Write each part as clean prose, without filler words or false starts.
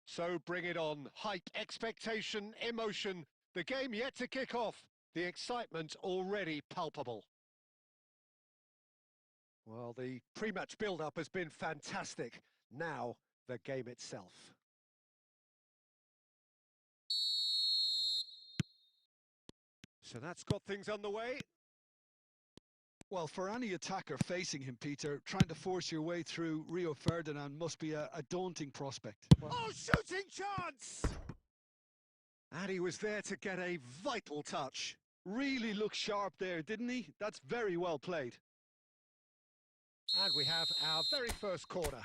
So bring it on. Hype, expectation, emotion. The game yet to kick off. The excitement already palpable. Well, the pre-match build-up has been fantastic. Now, the game itself. So that's got things underway. Well, for any attacker facing him, Peter, trying to force your way through Rio Ferdinand must be a daunting prospect. Oh, shooting chance! And he was there to get a vital touch. Really looked sharp there, didn't he? That's very well played. And we have our very first corner.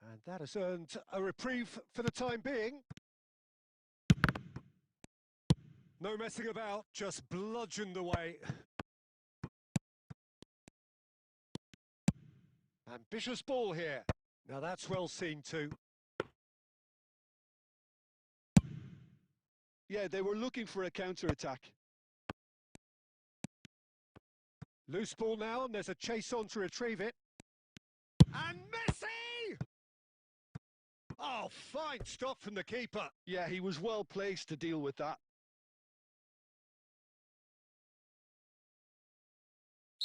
And that has earned a reprieve for the time being. No messing about, just bludgeoned away. Ambitious ball here. Now that's well seen too. Yeah, they were looking for a counter-attack. Loose ball now, and there's a chase on to retrieve it. And Messi! Oh, fine stop from the keeper. Yeah, he was well placed to deal with that.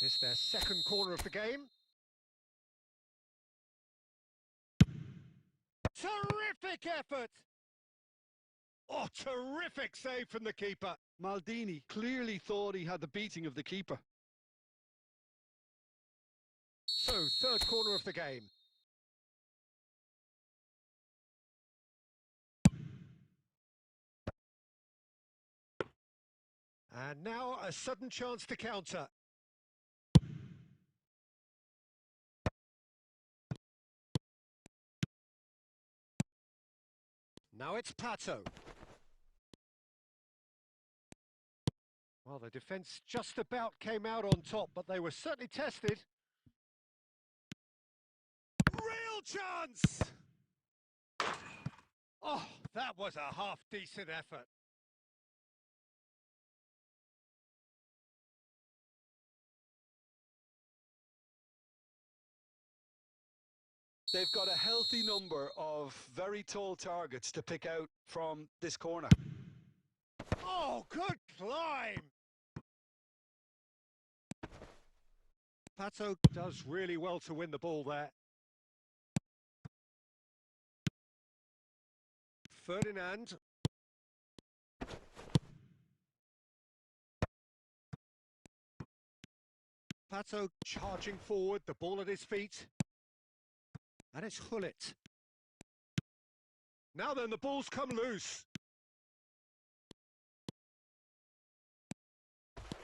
It's their second corner of the game. Terrific effort! Oh, terrific save from the keeper. Maldini clearly thought he had the beating of the keeper. So, third corner of the game. And now a sudden chance to counter. Now it's Pato. Well, the defence just about came out on top, but they were certainly tested. Real chance! Oh, that was a half-decent effort. They've got a healthy number of very tall targets to pick out from this corner. Oh, good climb! Pato does really well to win the ball there. Ferdinand. Pato charging forward, the ball at his feet. And it's Hullet. Now then, the ball's come loose.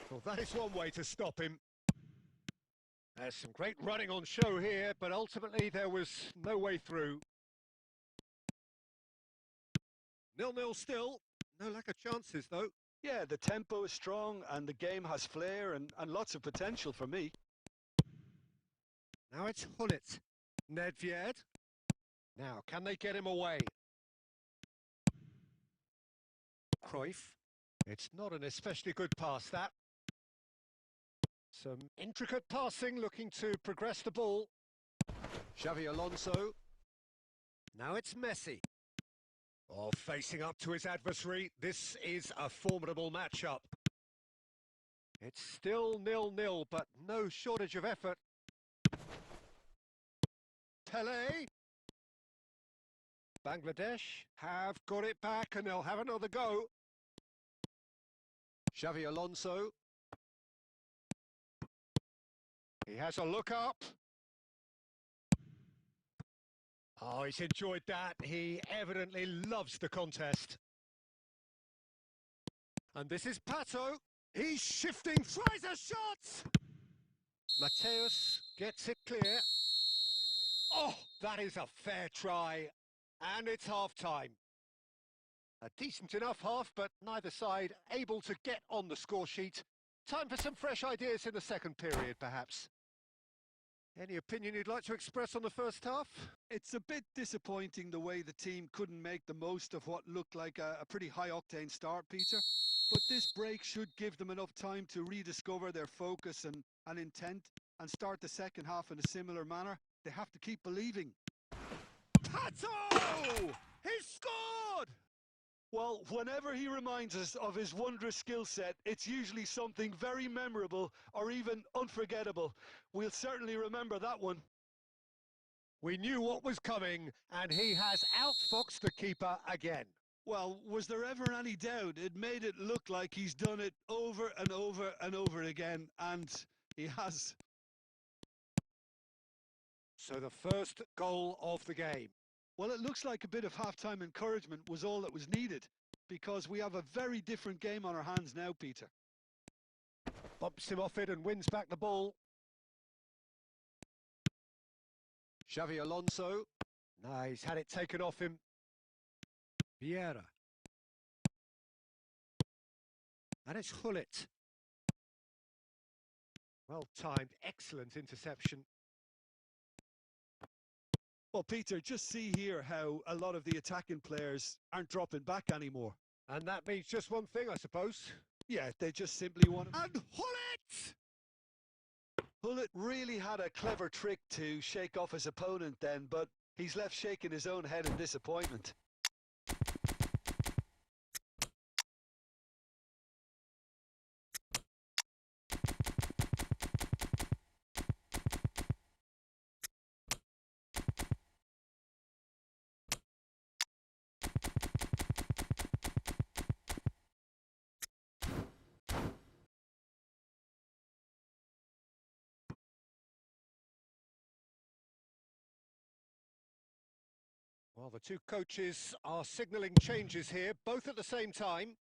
Well, that is one way to stop him. There's some great running on show here, but ultimately there was no way through. 0-0 still. No lack of chances, though. Yeah, the tempo is strong and the game has flair and lots of potential for me. Now it's Hullet. Nedved. Now, can they get him away? Cruyff. It's not an especially good pass, that. Some intricate passing, looking to progress the ball. Xavi Alonso. Now it's Messi. Oh, facing up to his adversary. This is a formidable matchup. It's still 0-0, but no shortage of effort. Pele. Bangladesh have got it back and they'll have another go. Xavi Alonso. He has a look up. Oh, he's enjoyed that. He evidently loves the contest. And this is Pato. He's shifting, tries a shot! Mateus gets it clear. Oh, that is a fair try. And it's half-time. A decent enough half, but neither side able to get on the score sheet. Time for some fresh ideas in the second period, perhaps. Any opinion you'd like to express on the first half? It's a bit disappointing the way the team couldn't make the most of what looked like a pretty high-octane start, Peter. But this break should give them enough time to rediscover their focus and intent and start the second half in a similar manner. They have to keep believing. Pato! He scored! Well, whenever he reminds us of his wondrous skill set, it's usually something very memorable or even unforgettable. We'll certainly remember that one. We knew what was coming, and he has outfoxed the keeper again. Well, was there ever any doubt? It made it look like he's done it over and over and over again, and he has. So the first goal of the game. Well, it looks like a bit of half-time encouragement was all that was needed, because we have a very different game on our hands now, Peter. Bumps him off it and wins back the ball. Xavi Alonso. No, he's had it taken off him. Vieira. And it's Hullet. Well timed, excellent interception. Well, Peter, just see here how a lot of the attacking players aren't dropping back anymore. And that means just one thing, I suppose. Yeah, they just simply want to... And Hullet! Hullet really had a clever trick to shake off his opponent then, but he's left shaking his own head in disappointment. Well, the two coaches are signalling changes here, both at the same time.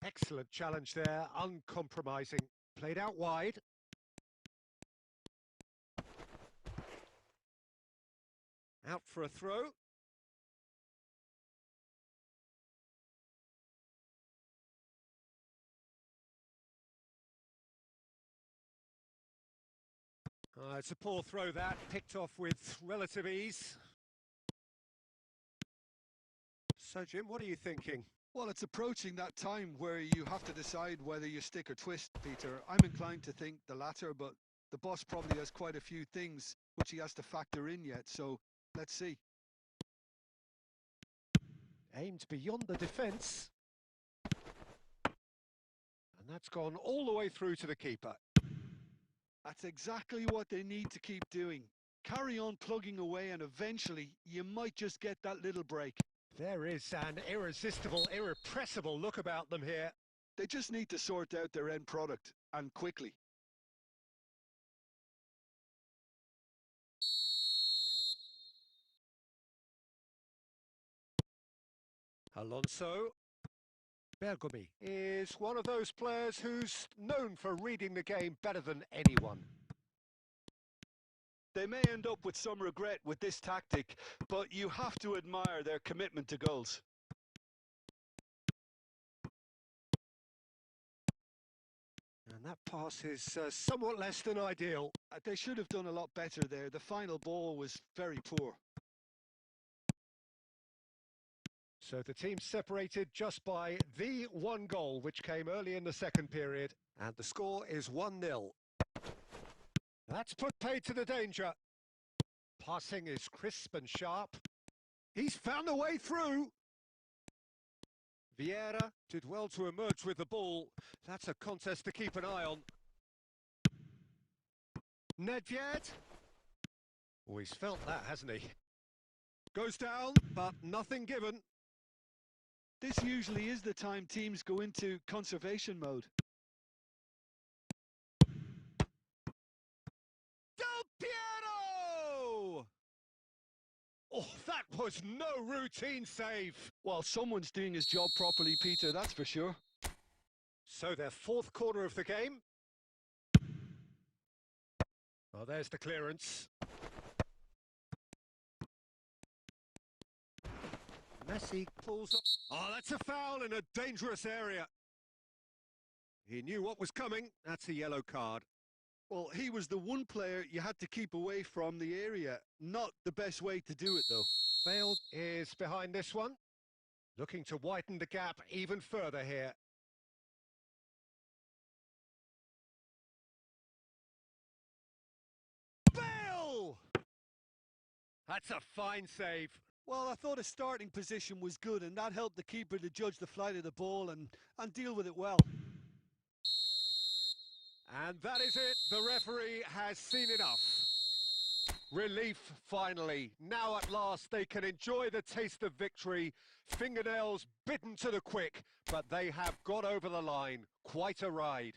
Excellent challenge there, uncompromising. Played out wide. Out for a throw. It's a poor throw that, picked off with relative ease. So, Jim, what are you thinking? Well, it's approaching that time where you have to decide whether you stick or twist, Peter. I'm inclined to think the latter, but The boss probably has quite a few things which he has to factor in yet, so let's see. Aimed beyond the defence. And that's gone all the way through to the keeper. That's exactly what they need to keep doing. Carry on plugging away and eventually you might just get that little break. There is an irresistible, irrepressible look about them here. They just need to sort out their end product, and quickly. Alonso. Bergomi is one of those players who's known for reading the game better than anyone. They may end up with some regret with this tactic, but you have to admire their commitment to goals. And that pass is somewhat less than ideal. They should have done a lot better there. The final ball was very poor. So the team separated just by the one goal, which came early in the second period. And the score is 1-0. That's put paid to the danger. Passing is crisp and sharp. He's found a way through. Vieira did well to emerge with the ball. That's a contest to keep an eye on. Nedved. Oh, he's felt that, hasn't he? Goes down, but nothing given. This usually is the time teams go into conservation mode. Del Piero! Oh, that was no routine save. Well, someone's doing his job properly, Peter, that's for sure. So their fourth corner of the game. Oh, there's the clearance. Messi pulls up. Oh, that's a foul in a dangerous area. He knew what was coming. That's a yellow card. Well, he was the one player you had to keep away from the area. Not the best way to do it, though. Bale is behind this one. Looking to widen the gap even further here. Bale! That's a fine save. Well, I thought his starting position was good, and that helped the keeper to judge the flight of the ball and deal with it well. And that is it. The referee has seen enough. Relief, finally. Now at last they can enjoy the taste of victory. Fingernails bitten to the quick, but they have got over the line. Quite a ride.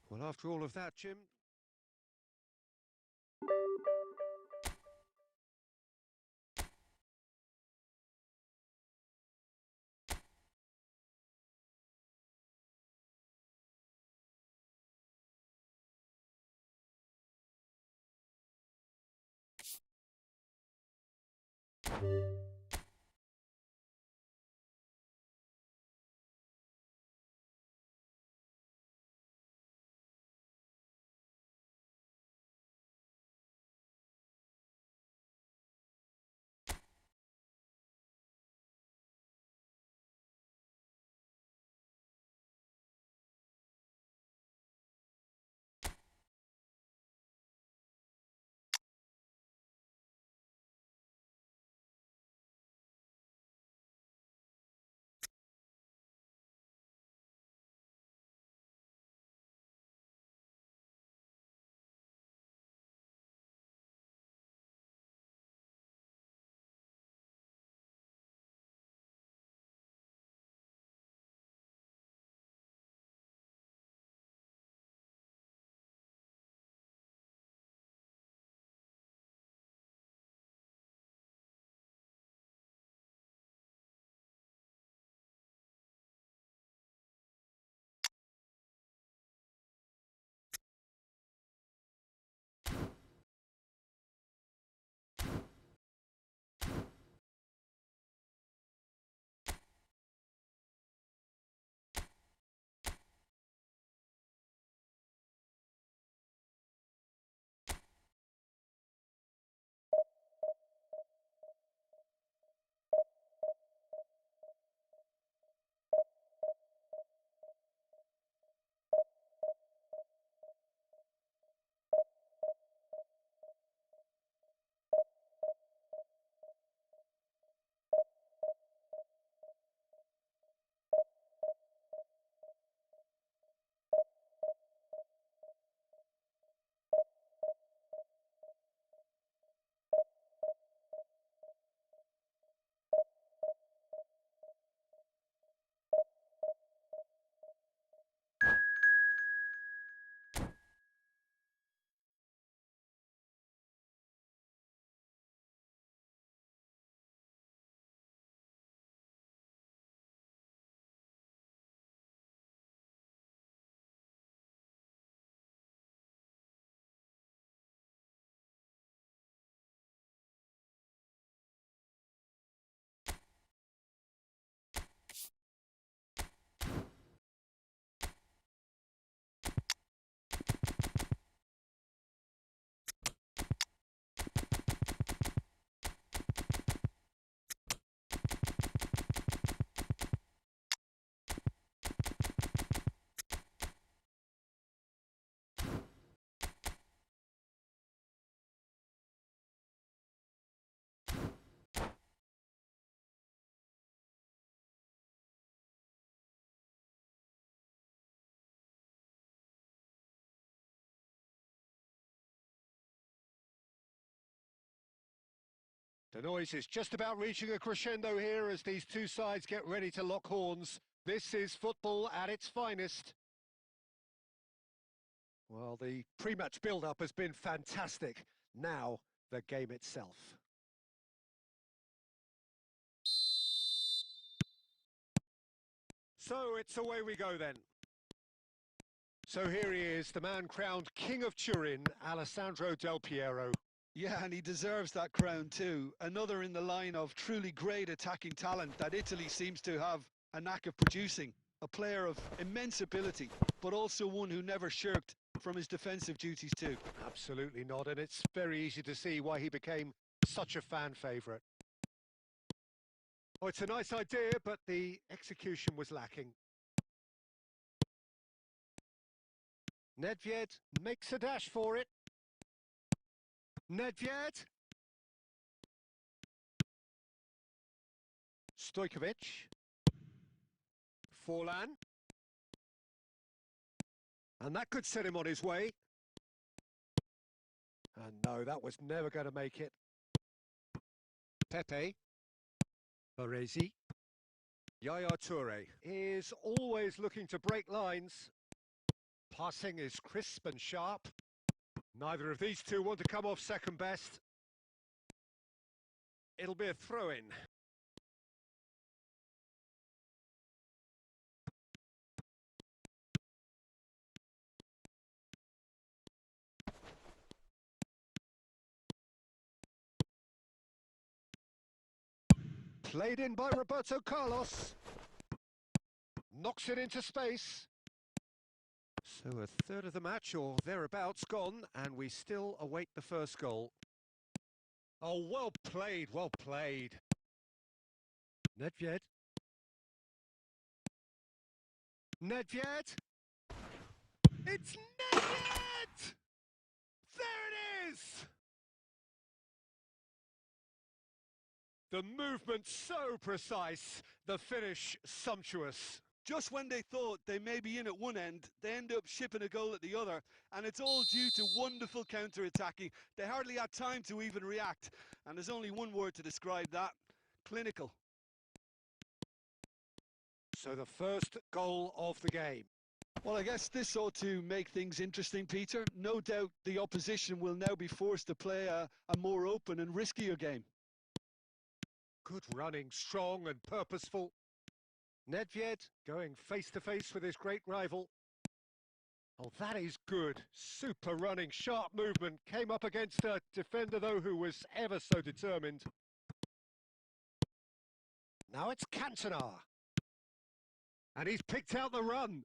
Well, after all of that, Jim, The noise is just about reaching a crescendo here as these two sides get ready to lock horns. This is football at its finest. Well, the pre-match build-up has been fantastic. Now, the game itself. So it's away we go then. So here he is, the man crowned King of Turin, Alessandro Del Piero. Yeah, and he deserves that crown too. Another in the line of truly great attacking talent that Italy seems to have a knack of producing. A player of immense ability, but also one who never shirked from his defensive duties too. Absolutely not, and it's very easy to see why he became such a fan favourite. Oh, it's a nice idea, but the execution was lacking. Nedved makes a dash for it. Nedved. Stojkovic. Forlan. And that could set him on his way. And no, that was never going to make it. Pepe. Baresi. Yaya Toure is always looking to break lines. Passing is crisp and sharp. Neither of these two want to come off second best. It'll be a throw-in. Played in by Roberto Carlos. Knocks it into space. So a third of the match or thereabouts gone, and we still await the first goal. Oh, well played, well played. Nedved. Nedved. It's Nedved! There it is! The movement so precise, the finish sumptuous. Just when they thought they may be in at one end, they end up shipping a goal at the other, and it's all due to wonderful counter-attacking. They hardly had time to even react, and there's only one word to describe that: clinical. So the first goal of the game. Well, I guess this ought to make things interesting, Peter. No doubt the opposition will now be forced to play a more open and riskier game. Good running, strong and purposeful. Nedved going face-to-face with his great rival. Oh, that is good. Super running, sharp movement. Came up against a defender, though, who was ever so determined. Now it's Cantona. And he's picked out the run.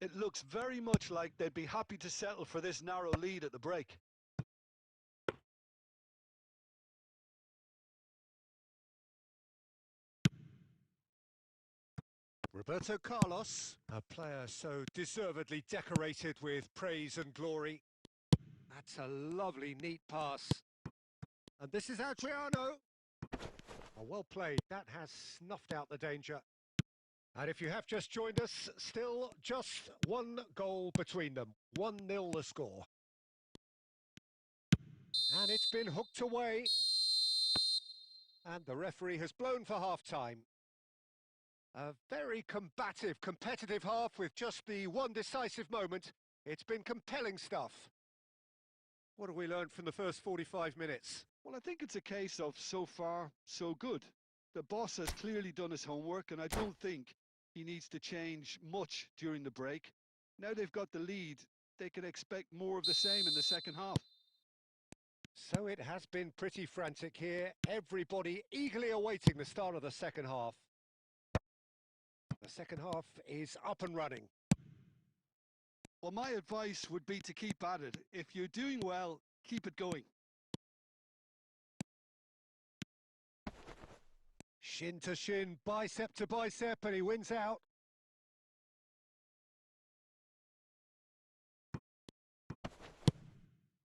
It looks very much like they'd be happy to settle for this narrow lead at the break. Roberto Carlos, a player so deservedly decorated with praise and glory. That's a lovely, neat pass. And this is Adriano. Oh, well played. That has snuffed out the danger. And if you have just joined us, still just one goal between them. 1-0 the score. And it's been hooked away. And the referee has blown for half-time. A very combative, competitive half with just the one decisive moment. It's been compelling stuff. What have we learned from the first 45 minutes? Well, I think it's a case of so far, so good. The boss has clearly done his homework, and I don't think he needs to change much during the break. Now they've got the lead, they can expect more of the same in the second half. So it has been pretty frantic here. Everybody eagerly awaiting the start of the second half. The second half is up and running. Well, my advice would be to keep at it. If you're doing well, keep it going. Shin to shin, bicep to bicep, and he wins out.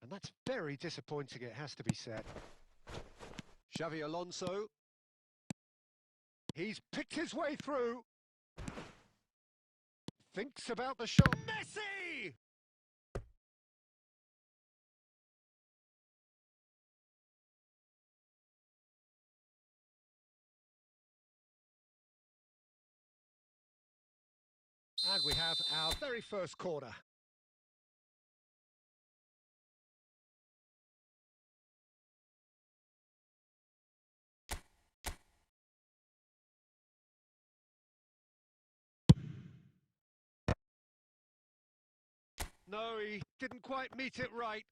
And that's very disappointing, it has to be said. Xavi Alonso. He's picked his way through. Thinks about the shot. Messi! very first corner. No, he didn't quite meet it right.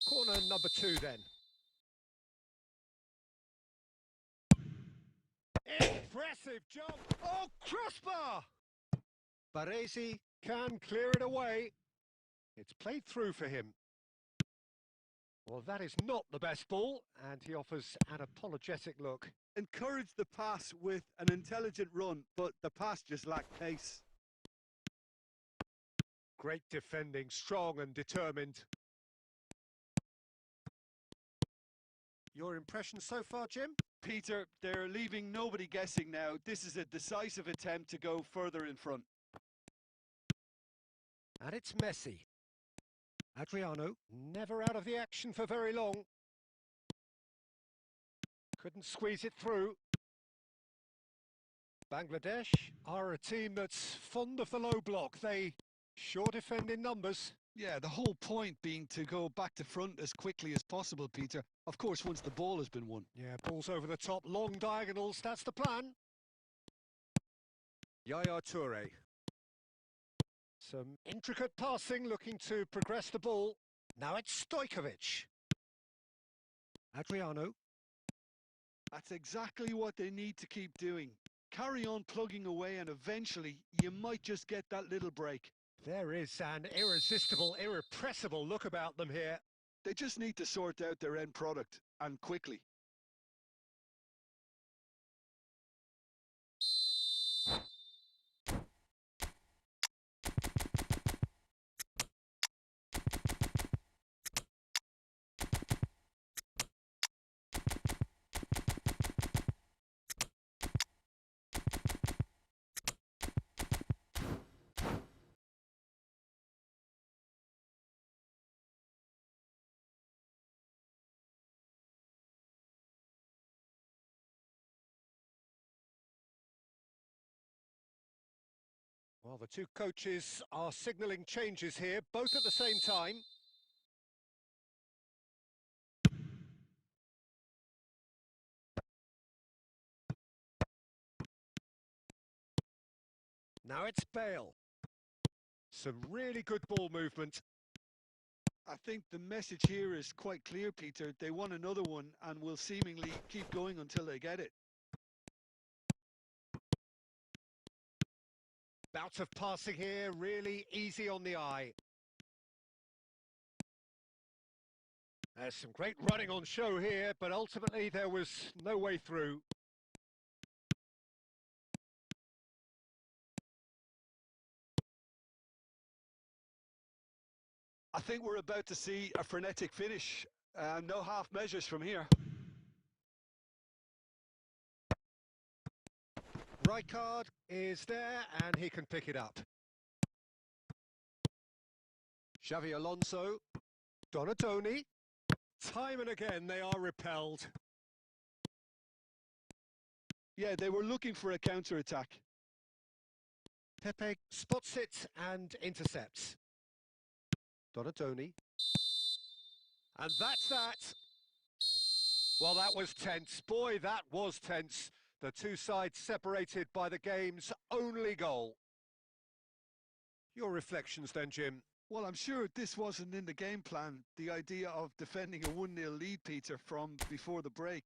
Corner number 2 then. Impressive jump. Oh, crossbar! Baresi can clear it away. It's played through for him. Well, that is not the best ball, and he offers an apologetic look. Encouraged the pass with an intelligent run, but the pass just lacked pace. Great defending, strong and determined. Your impression so far, Jim? Peter, they're leaving nobody guessing now. This is a decisive attempt to go further in front. And it's Messi. Adriano, never out of the action for very long. Couldn't squeeze it through. Bangladesh are a team that's fond of the low block. They sure defend in numbers. Yeah, the whole point being to go back to front as quickly as possible, Peter. Of course, once the ball has been won. Yeah, balls over the top, long diagonals, that's the plan. Yaya Toure. Some intricate passing, looking to progress the ball. Now it's Stojkovic. Adriano. That's exactly what they need to keep doing. Carry on plugging away and eventually you might just get that little break. There is an irresistible, irrepressible look about them here. They just need to sort out their end product, and quickly. Well, the two coaches are signalling changes here, both at the same time. Now it's Bale. Some really good ball movement. I think the message here is quite clear, Peter. They want another one and will seemingly keep going until they get it. Bout of passing here, really easy on the eye. There's some great running on show here, but ultimately there was no way through. I think we're about to see a frenetic finish. No half measures from here. Rijkaard is there and he can pick it up. Xavi Alonso, Donatoni. Time and again they are repelled. Yeah, they were looking for a counter-attack. Pepe spots it and intercepts. Donatoni. And that's that. Well, that was tense. Boy, that was tense. The two sides separated by the game's only goal. Your reflections then, Jim? Well, I'm sure this wasn't in the game plan, the idea of defending a 1-0 lead, Peter, from before the break.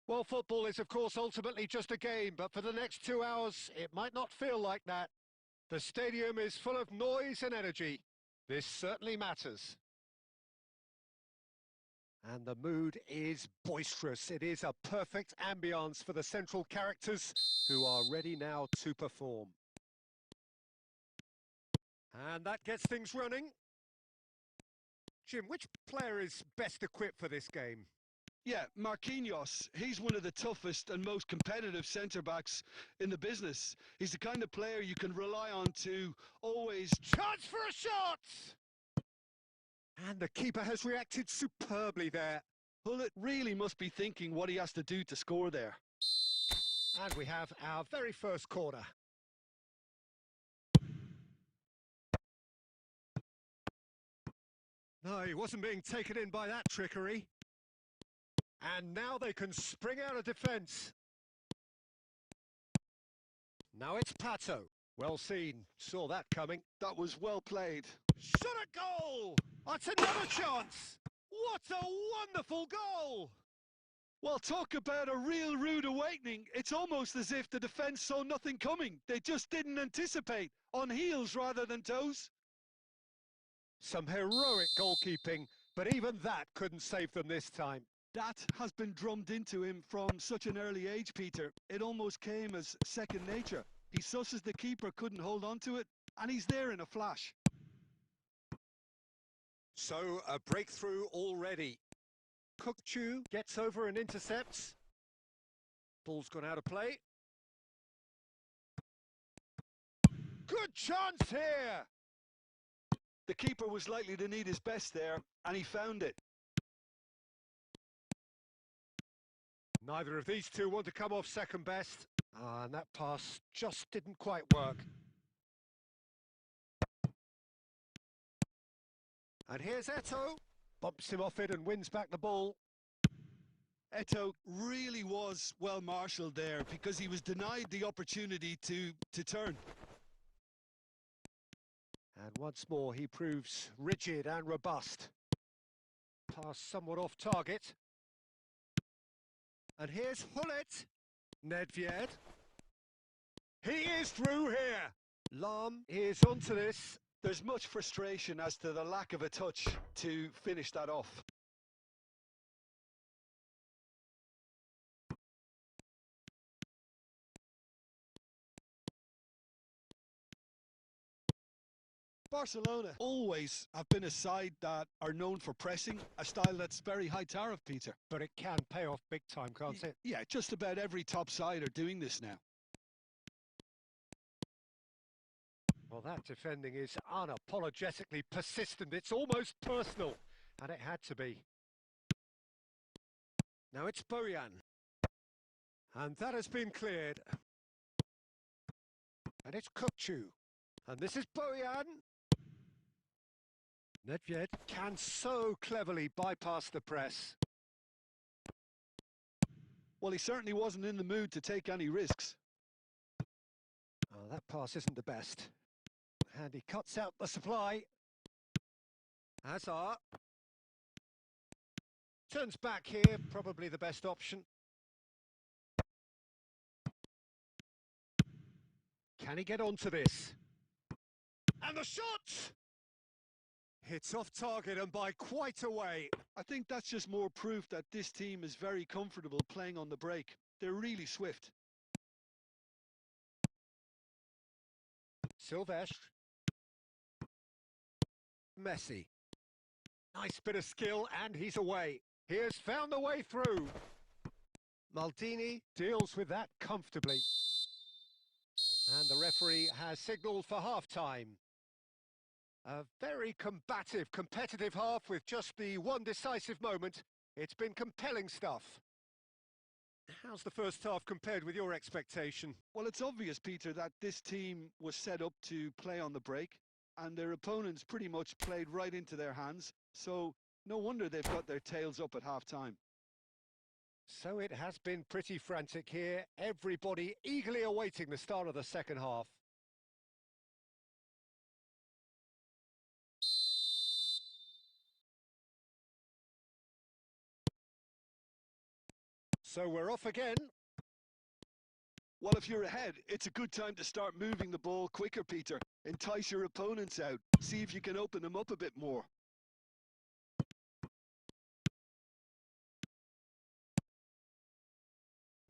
Well, football is, of course, ultimately just a game, but for the next 2 hours, it might not feel like that. The stadium is full of noise and energy. This certainly matters. And the mood is boisterous. It is a perfect ambience for the central characters who are ready now to perform. And that gets things running. Jim, which player is best equipped for this game? Yeah, Marquinhos, he's one of the toughest and most competitive centre-backs in the business. He's the kind of player you can rely on to always... Chance for a shot! And the keeper has reacted superbly there. Hullet really must be thinking what he has to do to score there. And we have our very first corner. No, he wasn't being taken in by that trickery. And now they can spring out of defence. Now it's Pato. Well seen. Saw that coming. That was well played. Shot a goal! That's another chance! What a wonderful goal! Well, talk about a real rude awakening. It's almost as if the defence saw nothing coming. They just didn't anticipate. On heels rather than toes. Some heroic goalkeeping, but even that couldn't save them this time. That has been drummed into him from such an early age, Peter. It almost came as second nature. He susses the keeper couldn't hold on to it, and he's there in a flash. So, a breakthrough already. Kukchu gets over and intercepts. Ball's gone out of play. Good chance here! The keeper was likely to need his best there, and he found it. Neither of these two want to come off second best. And that pass just didn't quite work. And here's Eto. Bumps him off it and wins back the ball. Eto really was well marshalled there because he was denied the opportunity to turn. And once more he proves rigid and robust. Pass somewhat off target. And here's Hullet. Nedved. He is through here. Lam is onto this. There's much frustration as to the lack of a touch to finish that off. Barcelona always have been a side that are known for pressing, a style that's very high tariff, Peter. But it can pay off big time, can't it? Yeah, just about every top side are doing this now. Well, that defending is unapologetically persistent. It's almost personal, and it had to be. Now it's Bojan. And that has been cleared. And it's Kukchu. And this is Bojan. Nedved can so cleverly bypass the press. Well, he certainly wasn't in the mood to take any risks. Oh, that pass isn't the best. And he cuts out the supply. Hazard. Turns back here, probably the best option. Can he get onto this? And the shot! Hits off target and by quite a way. I think that's just more proof that this team is very comfortable playing on the break. They're really swift. Silvestre. Messi. Nice bit of skill and he's away. He has found the way through. Maldini deals with that comfortably. And the referee has signalled for half-time. A very combative, competitive half with just the one decisive moment. It's been compelling stuff. How's the first half compared with your expectation? Well, it's obvious, Peter, that this team was set up to play on the break, and their opponents pretty much played right into their hands, so no wonder they've got their tails up at half-time. So it has been pretty frantic here, everybody eagerly awaiting the start of the second half. So we're off again. Well, if you're ahead, it's a good time to start moving the ball quicker, Peter. Entice your opponents out. See if you can open them up a bit more.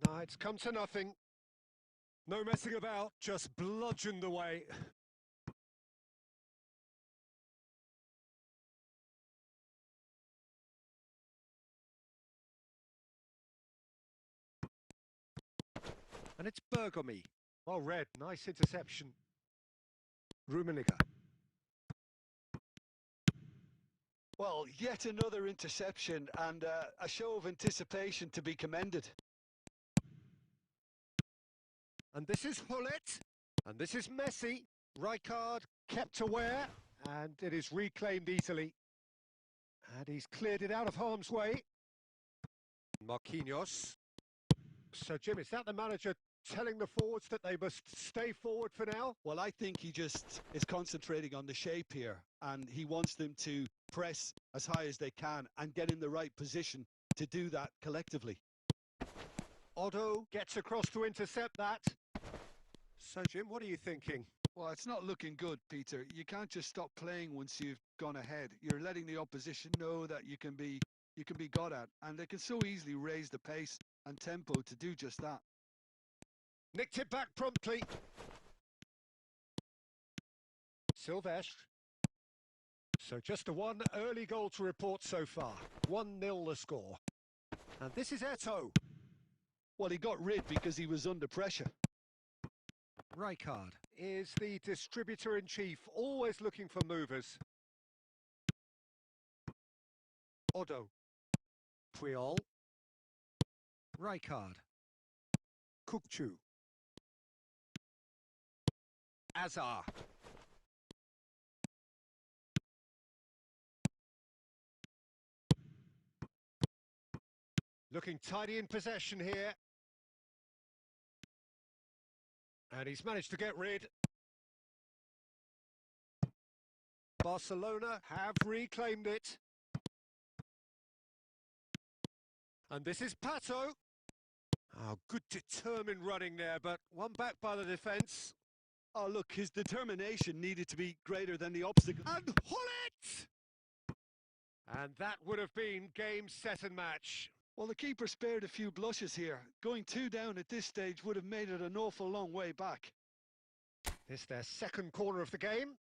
No, it's come to nothing. No messing about, just bludgeoned away. And it's Bergomi. Well read, nice interception. Rummenigge. Well, yet another interception and a show of anticipation to be commended. And this is Hullet. And this is Messi. Rijkaard kept aware. And it is reclaimed easily. And he's cleared it out of harm's way. Marquinhos. So, Jim, is that the manager telling the forwards that they must stay forward for now? Well, I think he just is concentrating on the shape here, and he wants them to press as high as they can and get in the right position to do that collectively. Otto gets across to intercept that. So, Jim, what are you thinking? Well, it's not looking good, Peter. You can't just stop playing once you've gone ahead. You're letting the opposition know that you can be got at, and they can so easily raise the pace and tempo to do just that. Nicked it back promptly. Silvestre. So just a one early goal to report so far. 1-0 the score. And this is Eto'o. Well, he got rid because he was under pressure. Rijkaard is the distributor-in-chief, always looking for movers. Otto. Puyol. Rijkaard. Kukçu. Azar. Looking tidy in possession here. And he's managed to get rid. Barcelona have reclaimed it. And this is Pato. Oh, good determined running there, but one back by the defence. Oh, look, his determination needed to be greater than the obstacle. And Hullet! And that would have been game, set and match. Well, the keeper spared a few blushes here. Going 2 down at this stage would have made it an awful long way back. It's their second corner of the game.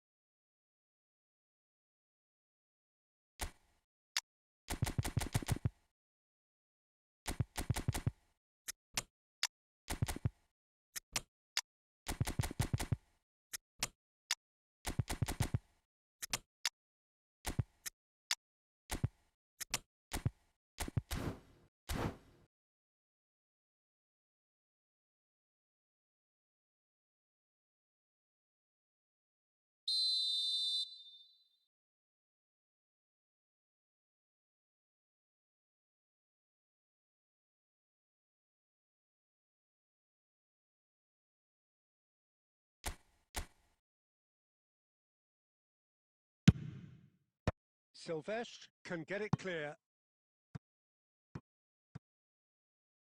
Silvestre can get it clear.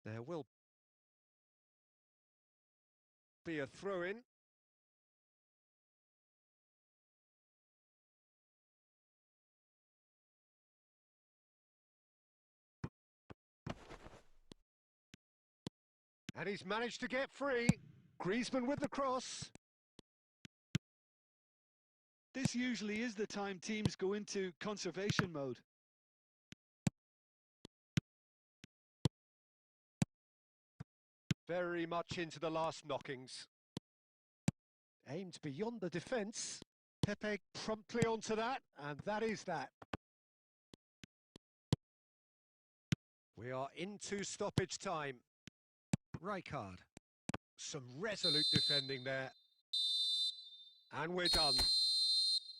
There will be a throw-in. And he's managed to get free. Griezmann with the cross. This usually is the time teams go into conservation mode. Very much into the last knockings. Aimed beyond the defence. Pepe promptly onto that, and that is that. We are into stoppage time. Rijkaard. Some resolute defending there. And we're done.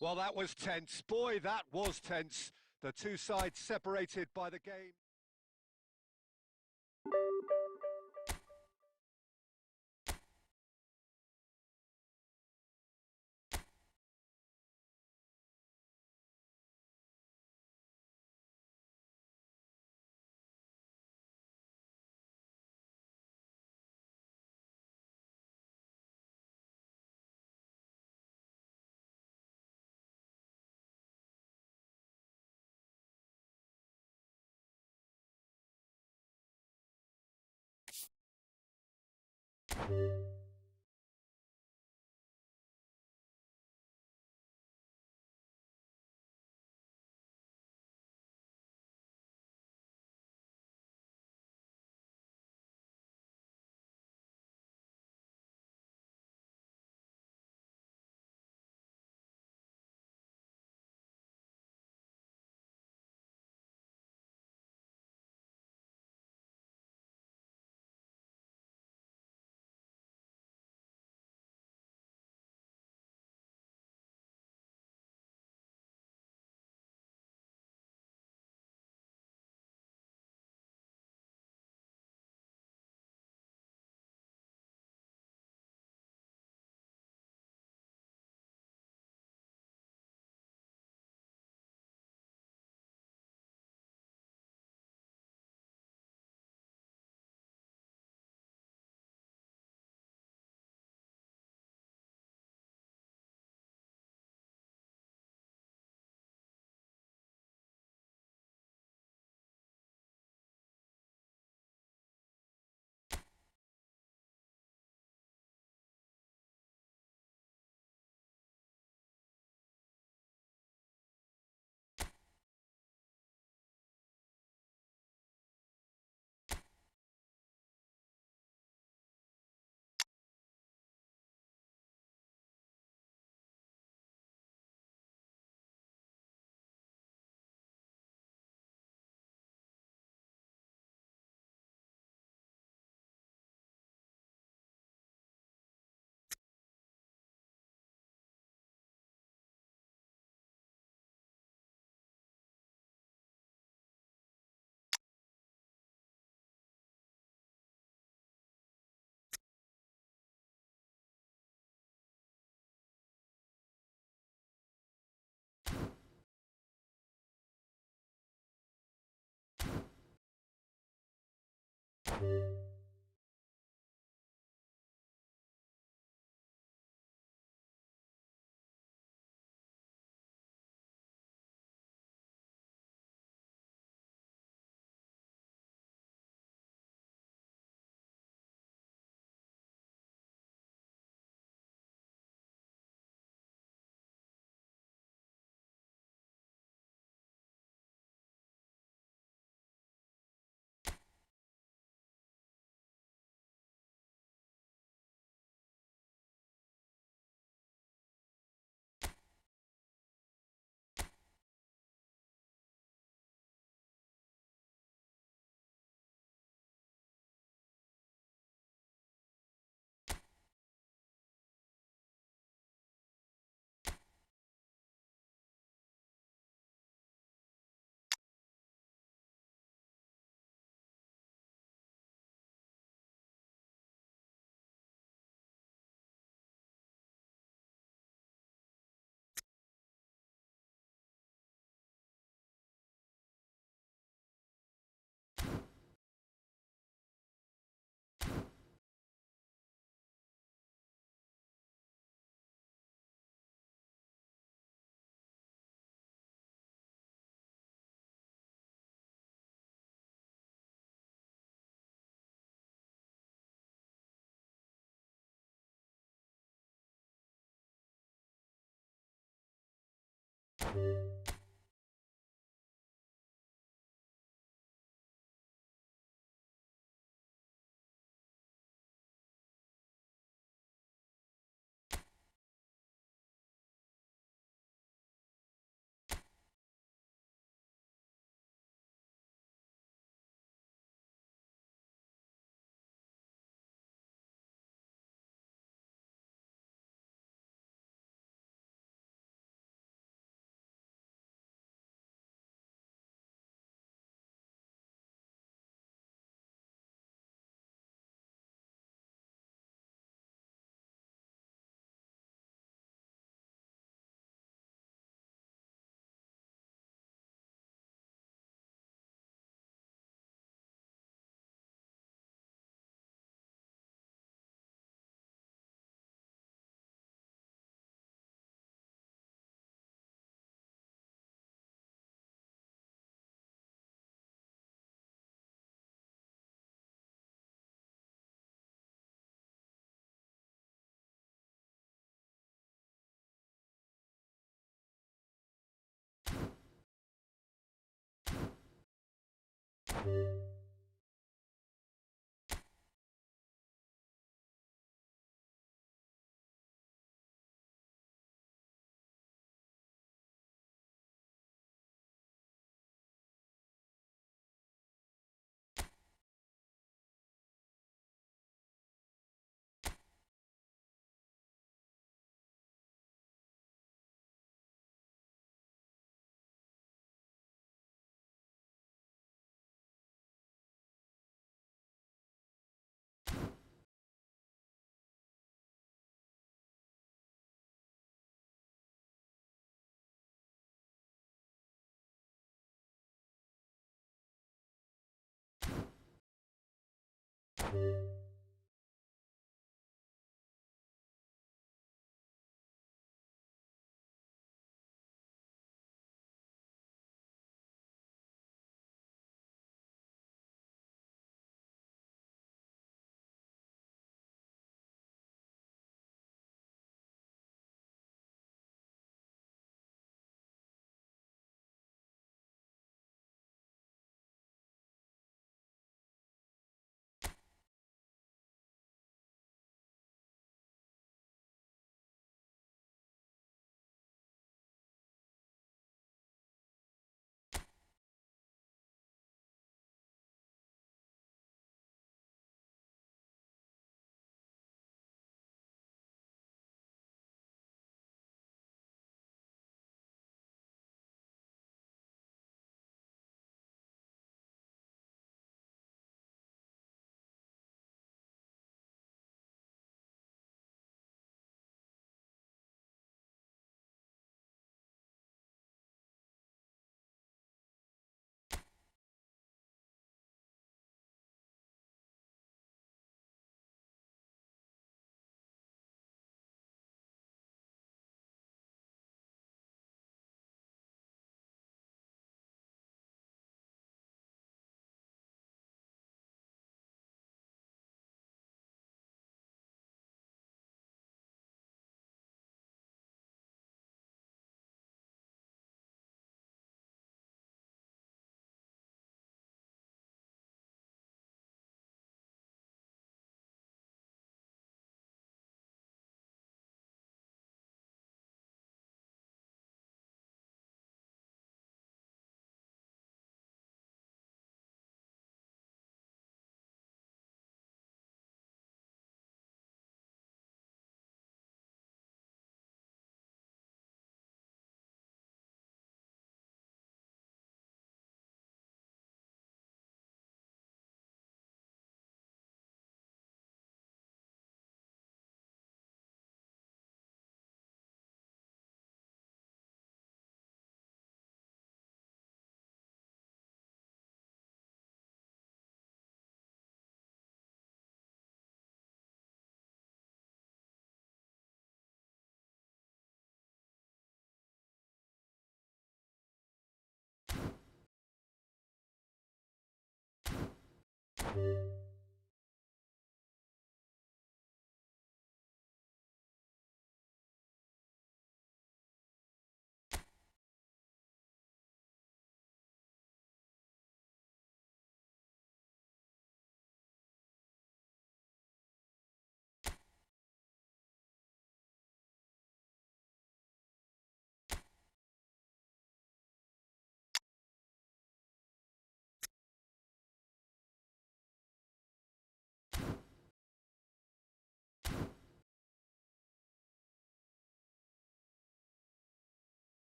Well, that was tense. Boy, that was tense. The two sides separated by the game.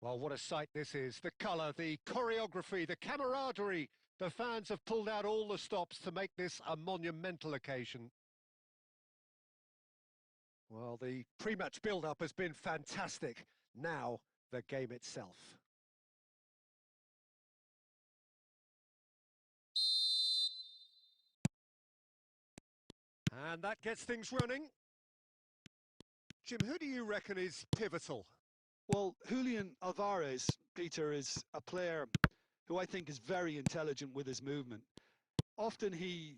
Well, what a sight this is. The colour, the choreography, the camaraderie. The fans have pulled out all the stops to make this a monumental occasion. Well, the pre-match build-up has been fantastic. Now, the game itself. And that gets things running. Jim, who do you reckon is pivotal? Well, Julian Alvarez, Peter, is a player who I think is very intelligent with his movement. Often he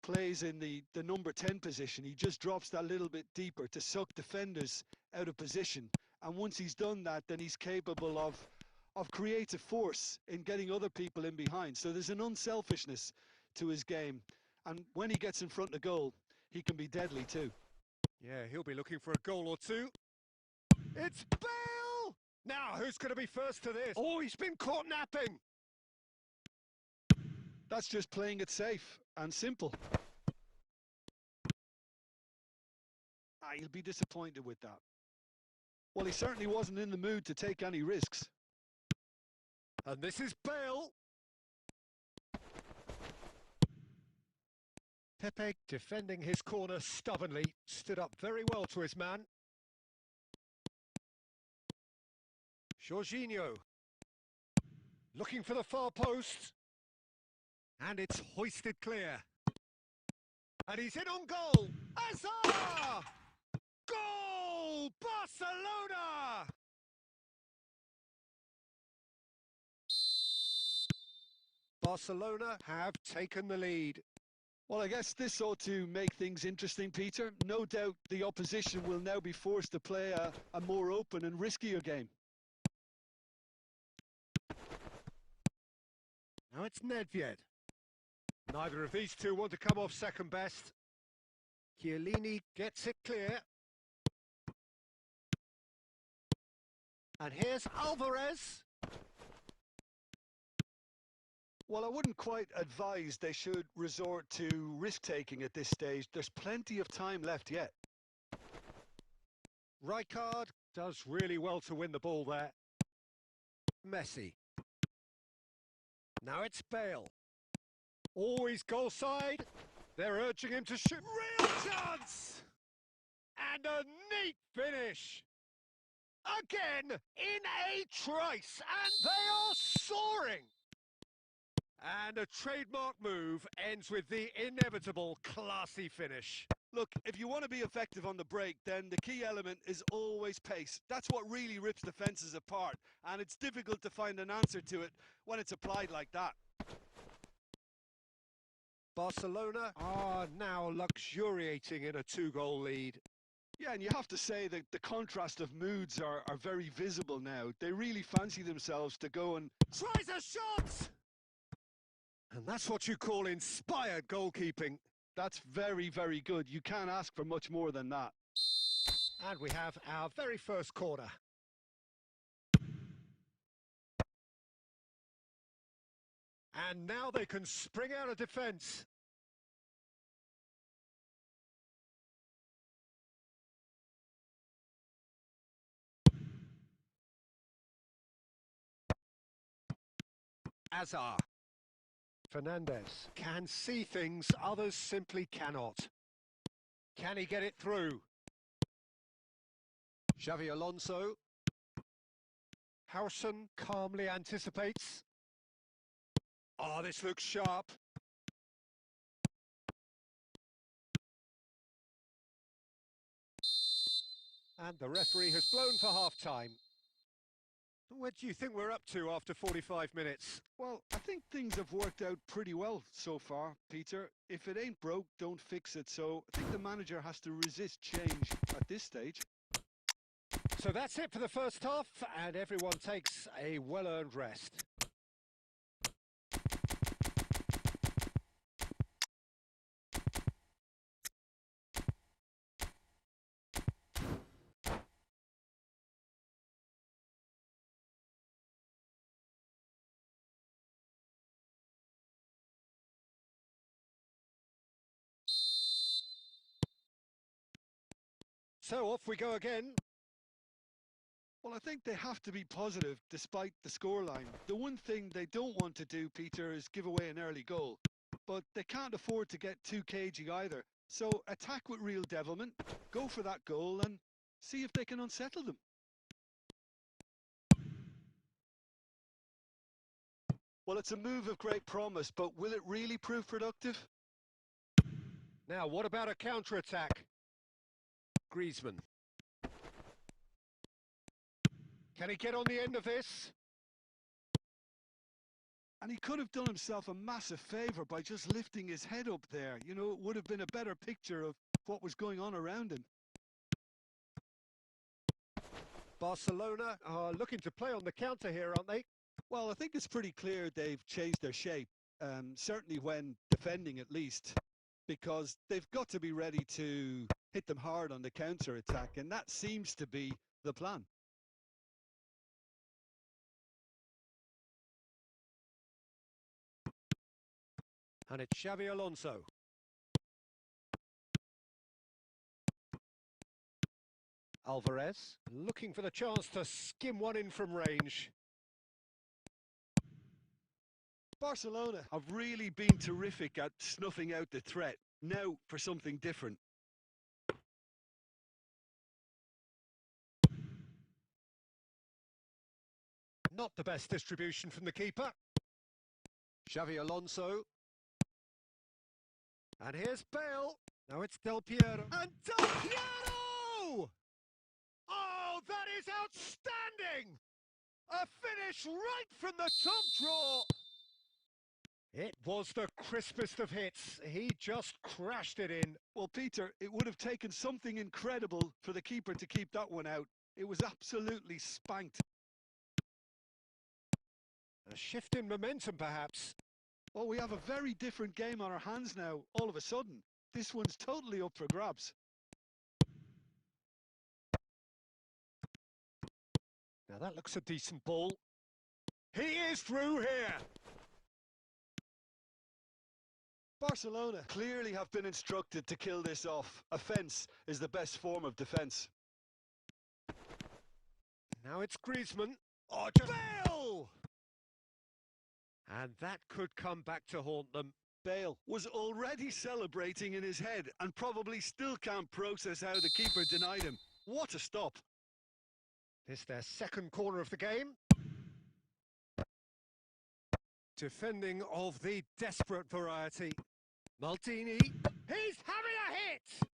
plays in the number 10 position. He just drops that little bit deeper to suck defenders out of position. And once he's done that, then he's capable of creative force in getting other people in behind. So there's an unselfishness to his game. And when he gets in front of goal, he can be deadly too. Yeah, he'll be looking for a goal or two. It's Bale! Now, who's going to be first to this? Oh, he's been caught napping! That's just playing it safe and simple. He'll be disappointed with that. Well, he certainly wasn't in the mood to take any risks. And this is Bale. Pepe, defending his corner stubbornly, stood up very well to his man. Jorginho, looking for the far post. And it's hoisted clear. And he's in on goal. Hazard! Goal! Barcelona! Barcelona have taken the lead. Well, I guess this ought to make things interesting, Peter. No doubt the opposition will now be forced to play a more open and riskier game. Now it's Nedved. Neither of these two want to come off second best. Chiellini gets it clear. And here's Alvarez. Well, I wouldn't quite advise they should resort to risk-taking at this stage. There's plenty of time left yet. Rijkaard does really well to win the ball there. Messi. Now it's Bale. Always goal side. They're urging him to shoot. Real chance! And a neat finish. Again, in a trice, and they are soaring. And a trademark move ends with the inevitable classy finish. Look, if you want to be effective on the break, then the key element is always pace. That's what really rips defences apart, and it's difficult to find an answer to it when it's applied like that. Barcelona are now luxuriating in a two-goal lead. Yeah, and you have to say that the contrast of moods are very visible now. They really fancy themselves to go and... Tries a shot! And that's what you call inspired goalkeeping. That's very, very good. You can't ask for much more than that. And we have our very first corner. And now they can spring out of defence. Hazard. Fernandez can see things others simply cannot. Can he get it through? Xavi Alonso. Howson calmly anticipates. Oh, this looks sharp. And the referee has blown for half-time. What do you think we're up to after 45 minutes? Well, I think things have worked out pretty well so far, Peter. If it ain't broke, don't fix it. So I think the manager has to resist change at this stage. So that's it for the first half, and everyone takes a well-earned rest. So off we go again. Well, I think they have to be positive despite the scoreline. The one thing they don't want to do, Peter, is give away an early goal. But they can't afford to get too cagey either. So attack with real devilment, go for that goal and see if they can unsettle them. Well, it's a move of great promise, but will it really prove productive? Now, what about a counter-attack? Griezmann. Can he get on the end of this? And he could have done himself a massive favour by just lifting his head up there. You know, it would have been a better picture of what was going on around him. Barcelona are looking to play on the counter here, aren't they? Well, I think it's pretty clear they've changed their shape, certainly when defending at least, because they've got to be ready to hit them hard on the counter-attack, and that seems to be the plan. And it's Xavi Alonso. Alvarez looking for the chance to skim one in from range. Barcelona have really been terrific at snuffing out the threat. Now for something different. Not the best distribution from the keeper. Xavi Alonso. And here's Bale. Now it's Del Piero. And Del Piero! Oh, that is outstanding! A finish right from the top draw. It was the crispest of hits. He just crashed it in. Well, Peter, it would have taken something incredible for the keeper to keep that one out. It was absolutely spanked. A shift in momentum, perhaps. Well, we have a very different game on our hands now, all of a sudden. This one's totally up for grabs. Now that looks a decent ball. He is through here. Barcelona clearly have been instructed to kill this off. Offence is the best form of defence. Now it's Griezmann. Oh, just Bale! And that could come back to haunt them. Bale was already celebrating in his head and probably still can't process how the keeper denied him. What a stop. This their second corner of the game. Defending of the desperate variety. Maldini. He's having a hit!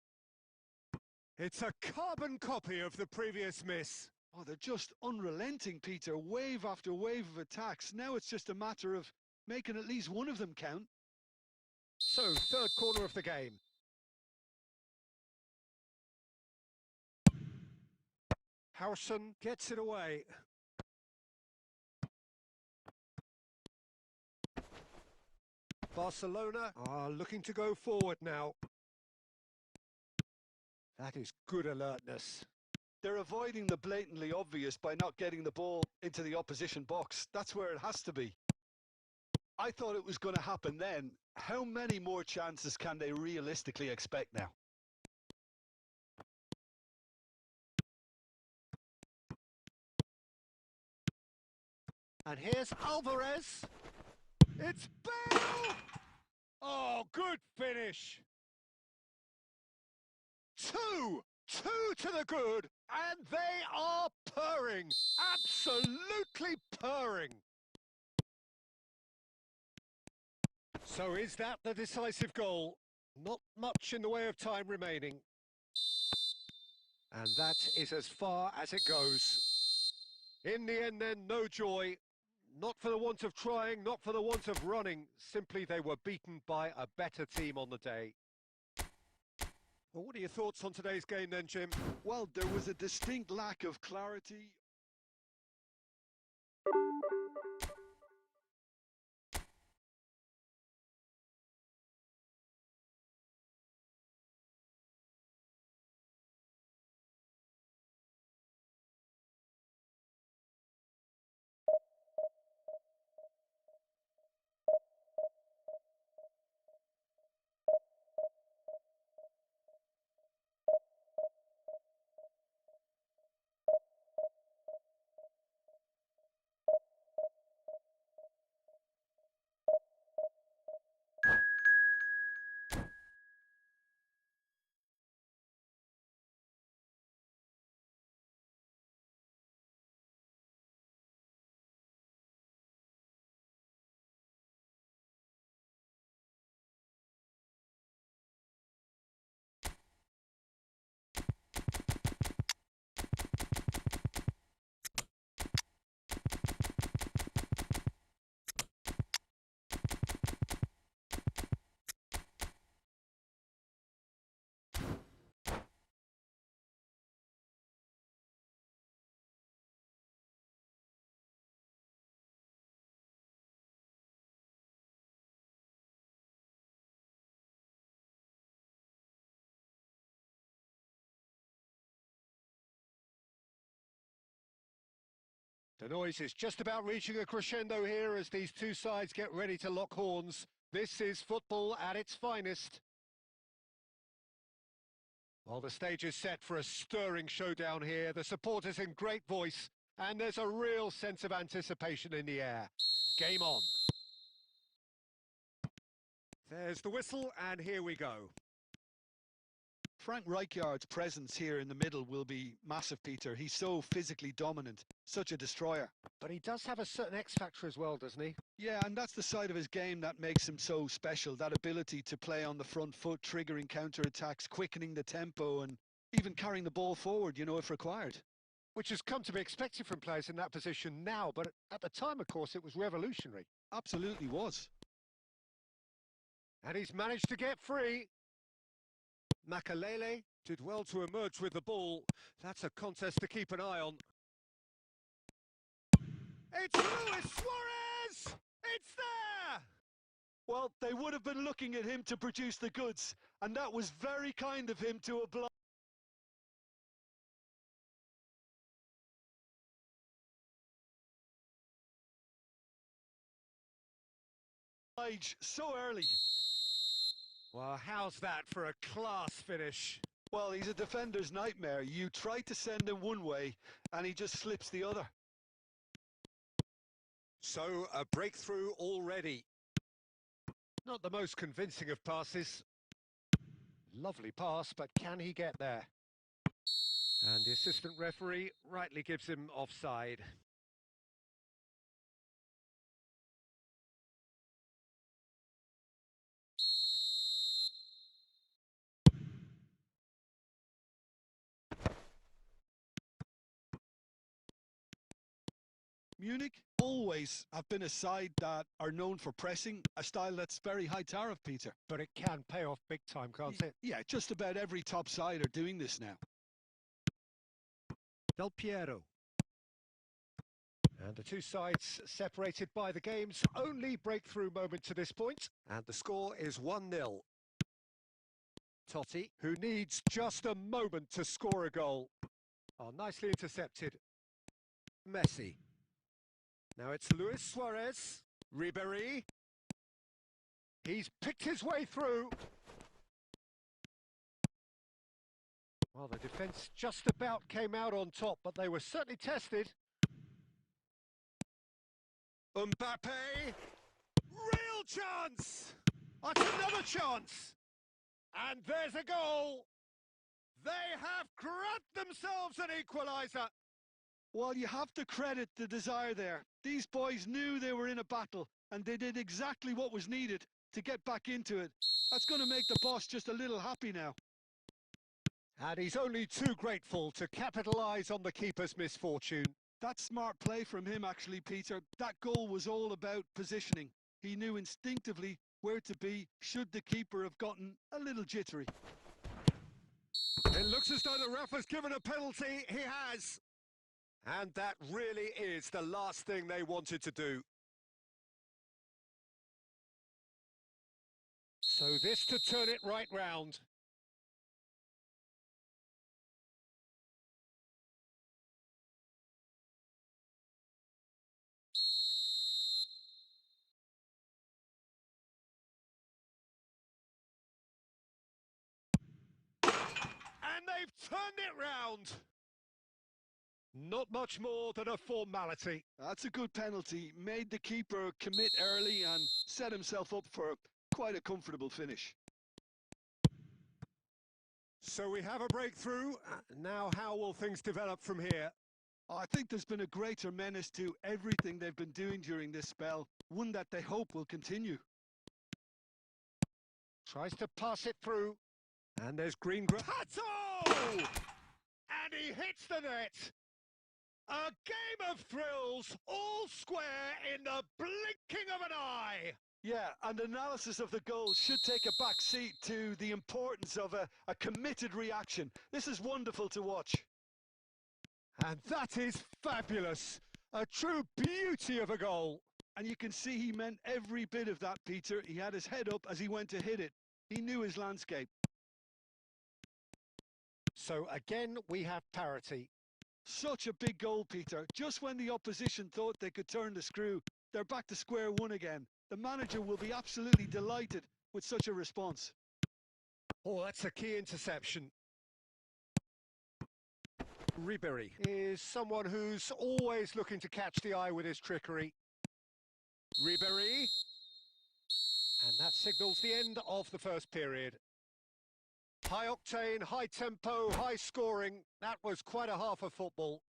It's a carbon copy of the previous miss. Oh, they're just unrelenting, Peter. Wave after wave of attacks. Now it's just a matter of making at least one of them count. So, third corner of the game. Howson gets it away. Barcelona are looking to go forward now. That is good alertness. They're avoiding the blatantly obvious by not getting the ball into the opposition box. That's where it has to be. I thought it was going to happen then. How many more chances can they realistically expect now? And here's Alvarez. It's Bale! Oh, good finish. Two to the good, and they are purring. Absolutely purring. So is that the decisive goal? Not much in the way of time remaining. And that is as far as it goes. In the end then, no joy. Not for the want of trying, not for the want of running. Simply they were beaten by a better team on the day. Well, what are your thoughts on today's game then, Jim? Well, there was a distinct lack of clarity. The noise is just about reaching a crescendo here as these two sides get ready to lock horns. This is football at its finest. Well, the stage is set for a stirring showdown here. The supporters in great voice, and there's a real sense of anticipation in the air. Game on. There's the whistle, and here we go. Frank Rijkaard's presence here in the middle will be massive, Peter. He's so physically dominant, such a destroyer. But he does have a certain X factor as well, doesn't he? Yeah, and that's the side of his game that makes him so special, that ability to play on the front foot, triggering counter-attacks, quickening the tempo, and even carrying the ball forward, you know, if required. Which has come to be expected from players in that position now, but at the time, of course, it was revolutionary. Absolutely was. And he's managed to get free. Makalele did well to emerge with the ball. That's a contest to keep an eye on. It's Luis Suarez! It's there! Well, they would have been looking at him to produce the goods, and that was very kind of him to oblige so early. Well, how's that for a class finish? Well, he's a defender's nightmare. You try to send him one way, and he just slips the other. So, a breakthrough already. Not the most convincing of passes. Lovely pass, but can he get there? And the assistant referee rightly gives him offside. Munich always have been a side that are known for pressing, a style that's very high tariff, Peter. But it can pay off big time, can't it? Yeah, just about every top side are doing this now. Del Piero. And the two sides separated by the game's only breakthrough moment to this point. And the score is 1-0. Totti, who needs just a moment to score a goal. Oh, nicely intercepted. Messi. Now it's Luis Suarez. Ribéry. He's picked his way through. Well, the defence just about came out on top, but they were certainly tested. Mbappe. Real chance! That's another chance! And there's a goal! They have grabbed themselves an equaliser! Well, you have to credit the desire there. These boys knew they were in a battle, and they did exactly what was needed to get back into it. That's going to make the boss just a little happy now. And he's only too grateful to capitalise on the keeper's misfortune. That's smart play from him, actually, Peter. That goal was all about positioning. He knew instinctively where to be should the keeper have gotten a little jittery. It looks as though the ref has given a penalty. He has. And that really is the last thing they wanted to do. So this to turn it right round. And they've turned it round. Not much more than a formality. That's a good penalty. Made the keeper commit early and set himself up for quite a comfortable finish. So we have a breakthrough. Now how will things develop from here? I think there's been a greater menace to everything they've been doing during this spell. One that they hope will continue. Tries to pass it through. And there's green grass. Pato! And he hits the net. A game of thrills, all square in the blinking of an eye. Yeah, and analysis of the goal should take a back seat to the importance of a committed reaction. This is wonderful to watch. And that is fabulous. A true beauty of a goal. And you can see he meant every bit of that, Peter. He had his head up as he went to hit it. He knew his landscape. So again, we have parity. Such a big goal, Peter. Just when the opposition thought they could turn the screw, they're back to square one again. The manager will be absolutely delighted with such a response. Oh, that's a key interception. Ribery is someone who's always looking to catch the eye with his trickery. Ribery. And that signals the end of the first period. High octane, high tempo, high scoring. That was quite a half of football.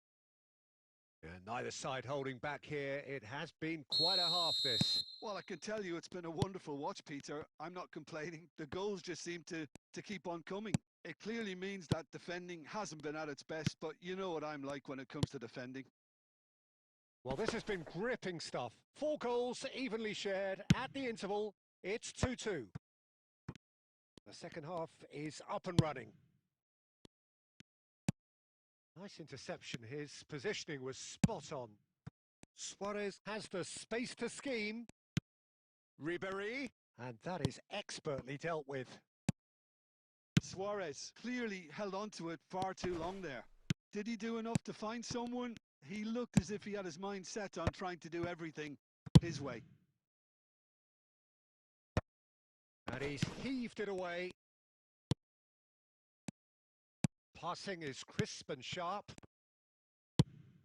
And neither side holding back here. It has been quite a half, this. Well, I can tell you it's been a wonderful watch, Peter. I'm not complaining. The goals just seem to keep on coming. It clearly means that defending hasn't been at its best, but you know what I'm like when it comes to defending. Well, this has been gripping stuff. 4 goals evenly shared at the interval. It's 2-2. The second half is up and running. Nice interception. His positioning was spot on. Suarez has the space to scheme. Ribery, and that is expertly dealt with. Suarez clearly held on to it far too long there. Did he do enough to find someone? He looked as if he had his mind set on trying to do everything his way. And he's heaved it away. Passing is crisp and sharp.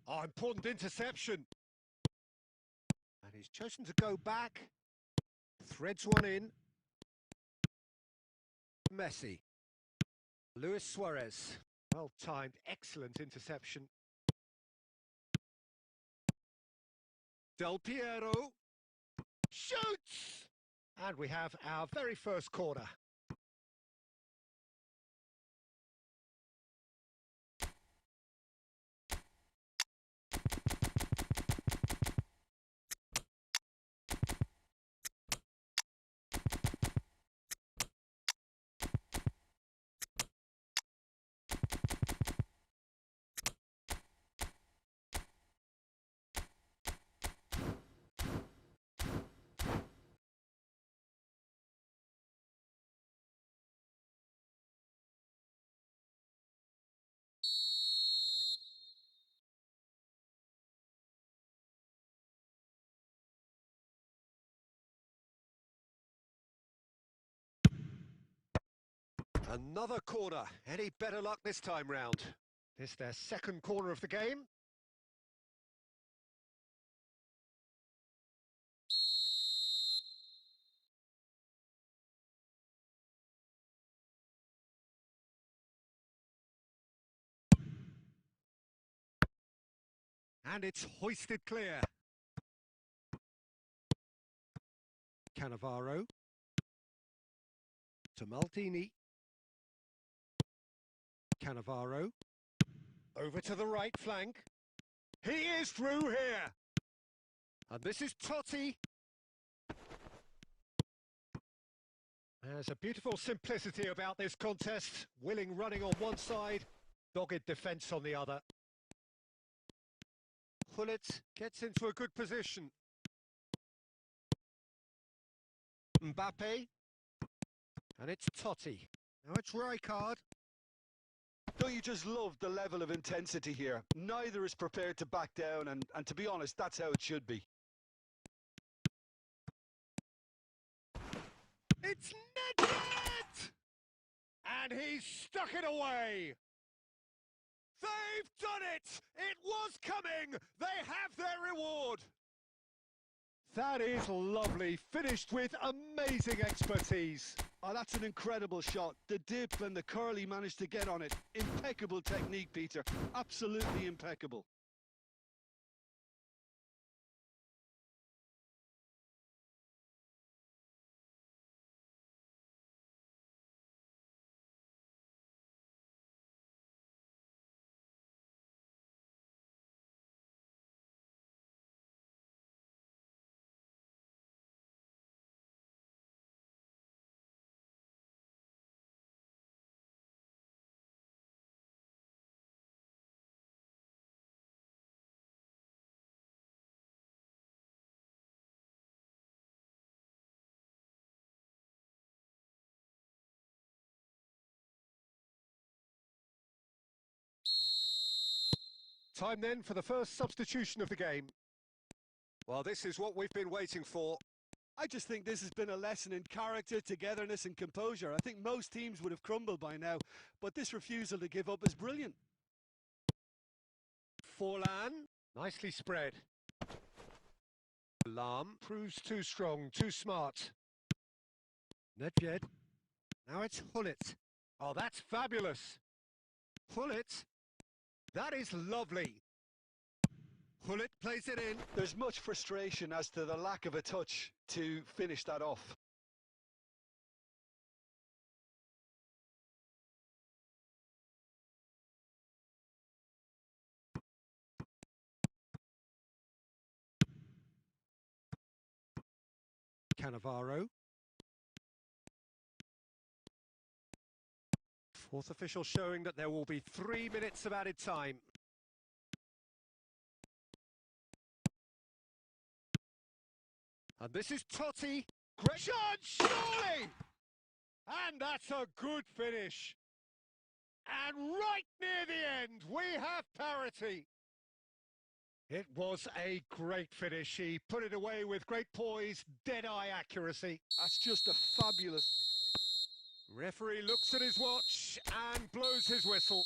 Oh, important interception. And he's chosen to go back. Threads one in. Messi. Luis Suarez. Well timed, excellent interception. Del Piero. Shoots! And we have our very first corner. Another corner. Any better luck this time round? This their second corner of the game. And it's hoisted clear. Cannavaro. To Maldini. Cannavaro. Over to the right flank. He is through here. And this is Totti. There's a beautiful simplicity about this contest. Willing running on one side, dogged defence on the other. Gullit gets into a good position. Mbappe. And it's Totti. Now it's Rijkaard. Don't you just love the level of intensity here? Neither is prepared to back down, and to be honest, that's how it should be. It's netted! And he's stuck it away! They've done it! It was coming! They have their reward! That is lovely, finished with amazing expertise. Oh, that's an incredible shot. The dip and the curl he managed to get on it. Impeccable technique, Peter. Absolutely impeccable. Time then for the first substitution of the game. Well, this is what we've been waiting for. I just think this has been a lesson in character, togetherness and composure. I think most teams would have crumbled by now, but this refusal to give up is brilliant. Forlan, nicely spread. Lam proves too strong, too smart. Nedved. Now it's Hullet. Oh, that's fabulous. Hullet. That is lovely. Hullet plays it in. There's much frustration as to the lack of a touch to finish that off. Cannavaro. Fourth official showing that there will be 3 minutes of added time. And this is Totti. Great shot, surely! And that's a good finish. And right near the end, we have parity. It was a great finish. He put it away with great poise, dead-eye accuracy. That's just a fabulous... Referee looks at his watch and blows his whistle.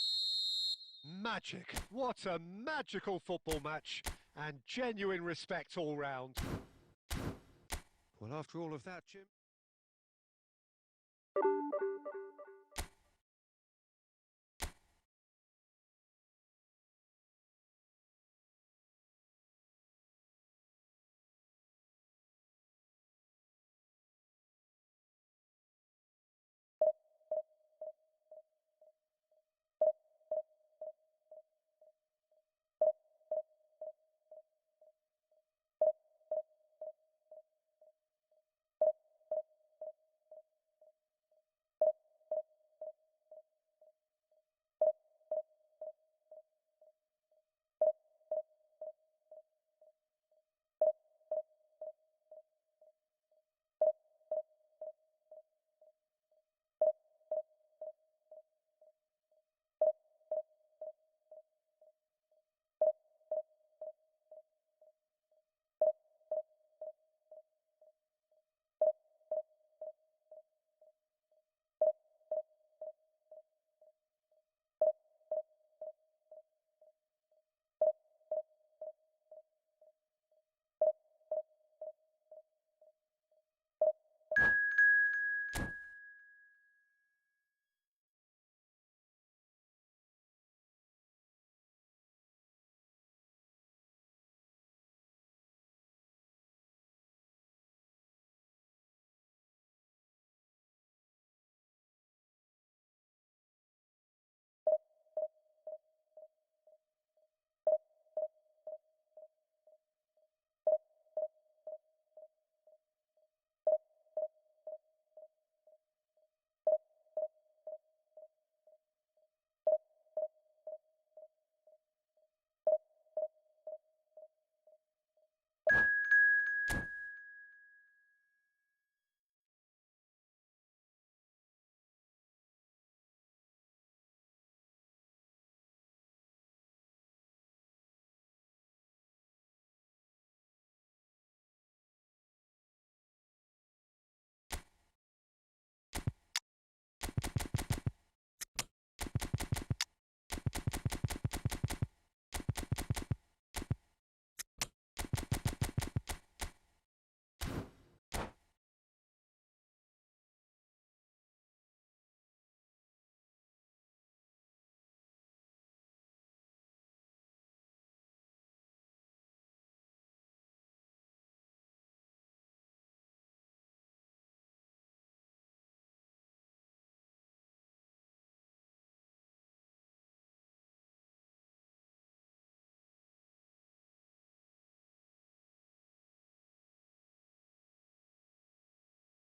Magic. What a magical football match. And genuine respect all round. Well, after all of that, Jim...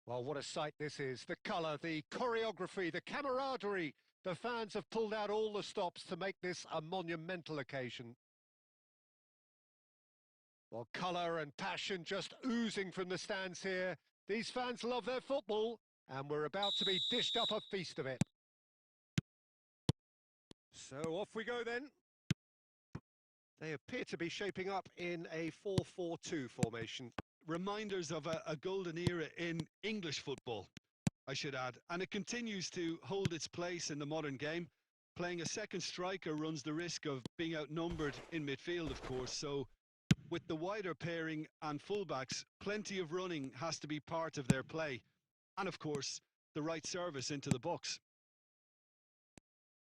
Well, what a sight this is. The colour, the choreography, the camaraderie. The fans have pulled out all the stops to make this a monumental occasion. Well, colour and passion just oozing from the stands here. These fans love their football, and we're about to be dished up a feast of it. So off we go then. They appear to be shaping up in a 4-4-2 formation. Reminders of a golden era in English football, I should add, and it continues to hold its place in the modern game. Playing a second striker runs the risk of being outnumbered in midfield, of course, so with the wider pairing and fullbacks, plenty of running has to be part of their play. And of course, the right service into the box.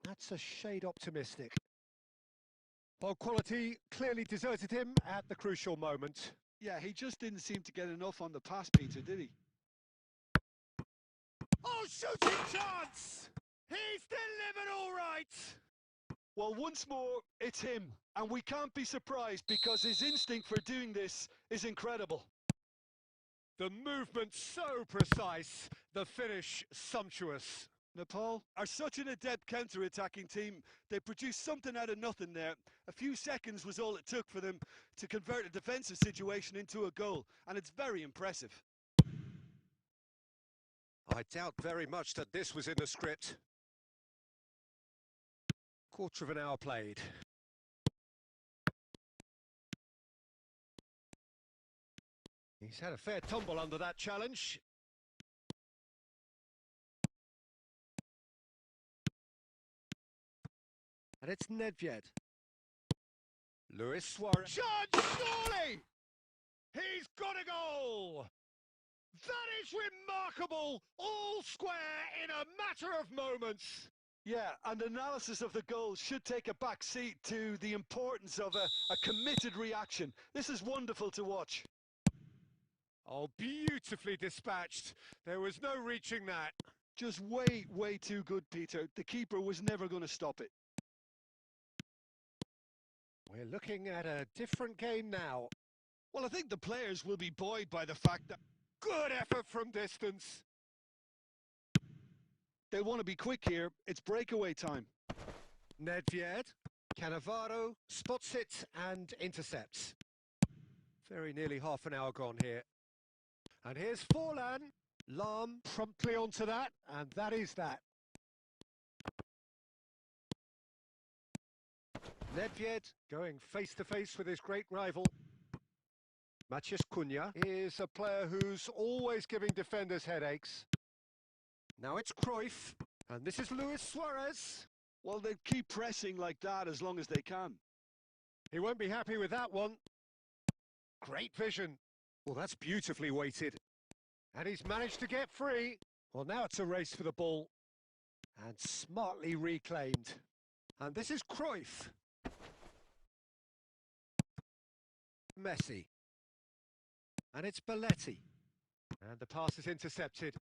That's a shade optimistic. Ball quality clearly deserted him at the crucial moment. Yeah, he just didn't seem to get enough on the pass, Peter, did he? Oh, shooting chance! He's delivered all right! Well, once more, it's him. And we can't be surprised because his instinct for doing this is incredible. The movement so precise, the finish sumptuous. Nepal are such an adept counter-attacking team. They produced something out of nothing there. A few seconds was all it took for them to convert a defensive situation into a goal, and it's very impressive. I doubt very much that this was in the script. Quarter of an hour played. He's had a fair tumble under that challenge. And it's Nedved. Luis Suarez. Chance, surely! He's got a goal! That is remarkable! All square in a matter of moments! Yeah, and analysis of the goal should take a back seat to the importance of a committed reaction. This is wonderful to watch. Oh, beautifully dispatched. There was no reaching that. Just way too good, Peter. The keeper was never going to stop it. We're looking at a different game now. Well, I think the players will be buoyed by the fact that... Good effort from distance. They want to be quick here. It's breakaway time. Nedved, Cannavaro spots it and intercepts. Very nearly half an hour gone here. And here's Forlan. Lahm promptly onto that, and that is that. Nedved going face-to-face with his great rival. Matías Cunha is a player who's always giving defenders headaches. Now it's Cruyff, and this is Luis Suarez. Well, they keep pressing like that as long as they can. He won't be happy with that one. Great vision. Well, that's beautifully weighted. And he's managed to get free. Well, now it's a race for the ball. And smartly reclaimed. And this is Cruyff. Messi. And it's Belletti. And the pass is intercepted.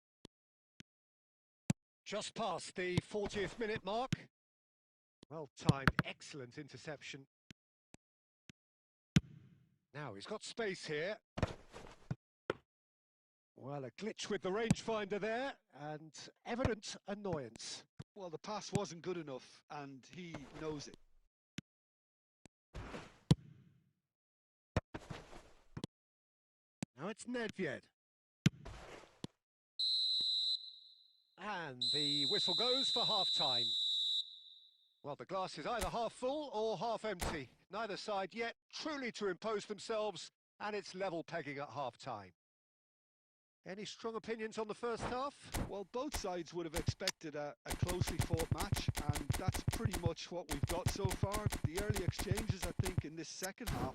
Just past the 40th minute mark. Well timed, excellent interception. Now he's got space here. Well, a glitch with the rangefinder there, and evident annoyance. Well, the pass wasn't good enough, and he knows it. Now it's Nedved. And the whistle goes for half-time. Well, the glass is either half full or half empty. Neither side yet truly to impose themselves, and it's level pegging at half-time. Any strong opinions on the first half? Well, both sides would have expected a closely fought match, and that's pretty much what we've got so far. The early exchanges, I think, in this second half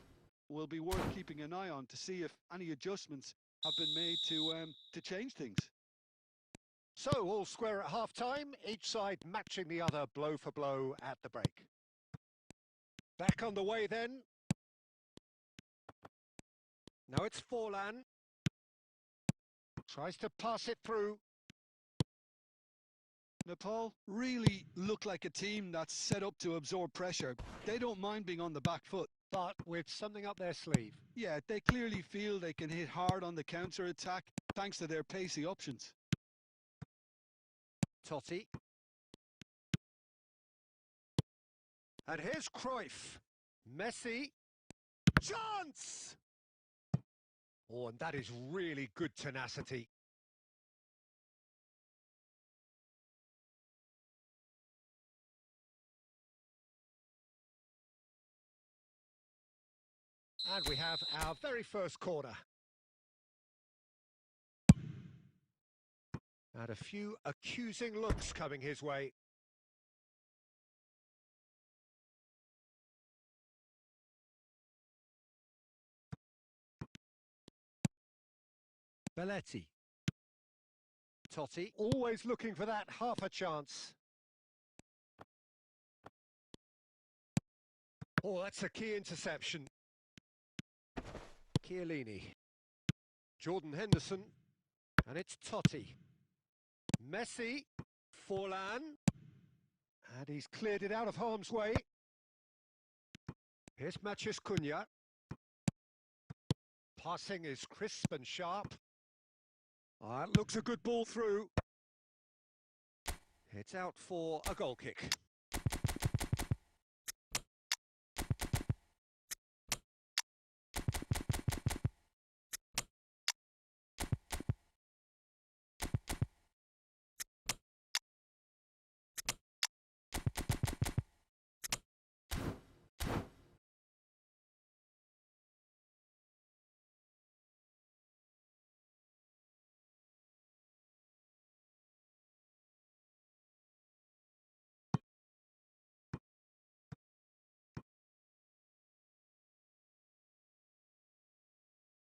will be worth keeping an eye on to see if any adjustments have been made to change things. So, all square at half-time, each side matching the other blow for blow at the break. Back on the way then. Now it's Forlan. Tries to pass it through. Nepal really look like a team that's set up to absorb pressure. They don't mind being on the back foot. But with something up their sleeve. Yeah, they clearly feel they can hit hard on the counter-attack thanks to their pacey options. Totti. And here's Cruyff. Messi. Chance! Oh, and that is really good tenacity. And we have our very first corner. And a few accusing looks coming his way. Belletti. Totti, always looking for that half a chance. Oh, that's a key interception. Chiellini. Jordan Henderson. And it's Totti. Messi. Forlan. And he's cleared it out of harm's way. Here's Matheus Cunha. Passing is crisp and sharp. Oh, that looks a good ball through. It's out for a goal kick.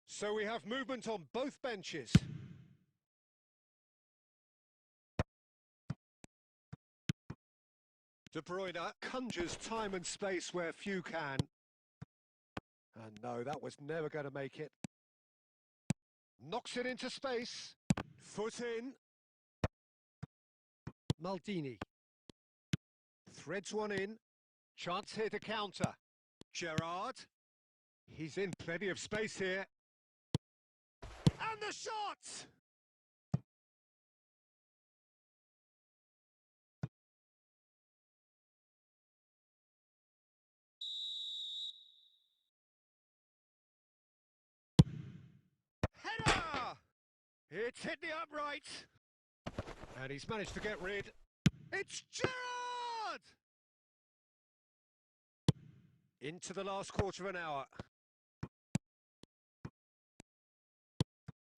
So we have movement on both benches. De Bruyne conjures time and space where few can. And no, that was never going to make it. Knocks it into space. Foot in. Maldini. Threads one in. Chance here to counter. Gerrard. He's in plenty of space here. And the shot! Header! It's hit the upright. And he's managed to get rid. It's Gerrard! Into the last quarter of an hour.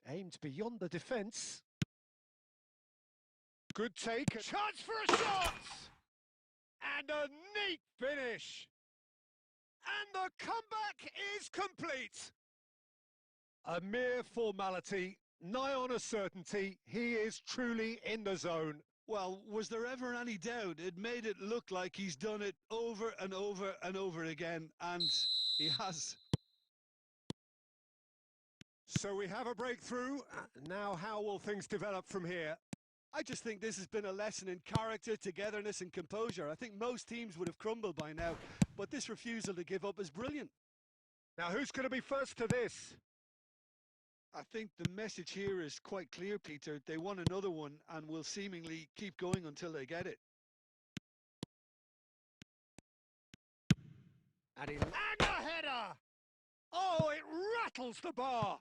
Aimed beyond the defence. Good take. A chance for a shot! And a neat finish. And the comeback is complete. A mere formality, nigh on a certainty. He is truly in the zone. Well, was there ever any doubt? It made it look like he's done it over and over and over again, and he has. So we have a breakthrough. Now how will things develop from here? I just think this has been a lesson in character, togetherness and composure. I think most teams would have crumbled by now, but this refusal to give up is brilliant. Now who's going to be first to this? I think the message here is quite clear, Peter. They want another one and will seemingly keep going until they get it. And a header! Oh, it rattles the bar!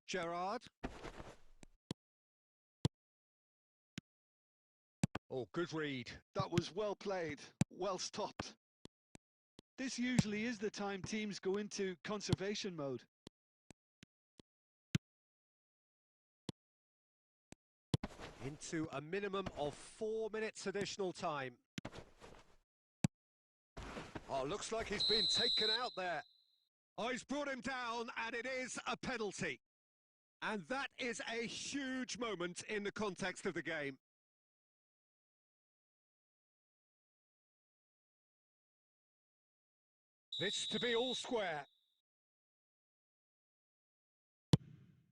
Gerrard. Oh, good read. That was well played, well stopped. This usually is the time teams go into conservation mode. Into a minimum of 4 minutes additional time. Oh, looks like he's been taken out there. Oh, he's brought him down, and it is a penalty. And that is a huge moment in the context of the game. This to be all square.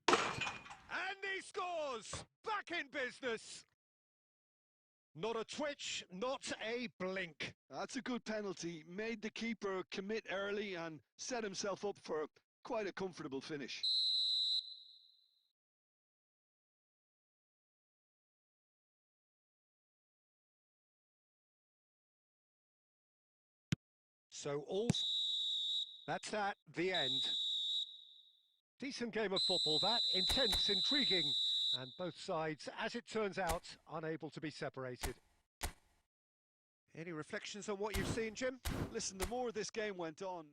And he scores! Back in business! Not a twitch, not a blink. That's a good penalty. Made the keeper commit early and set himself up for quite a comfortable finish. So that's that, the end. Decent game of football, that. Intense, intriguing, and both sides, as it turns out, unable to be separated. Any reflections on what you've seen, Jim? Listen, the more this game went on...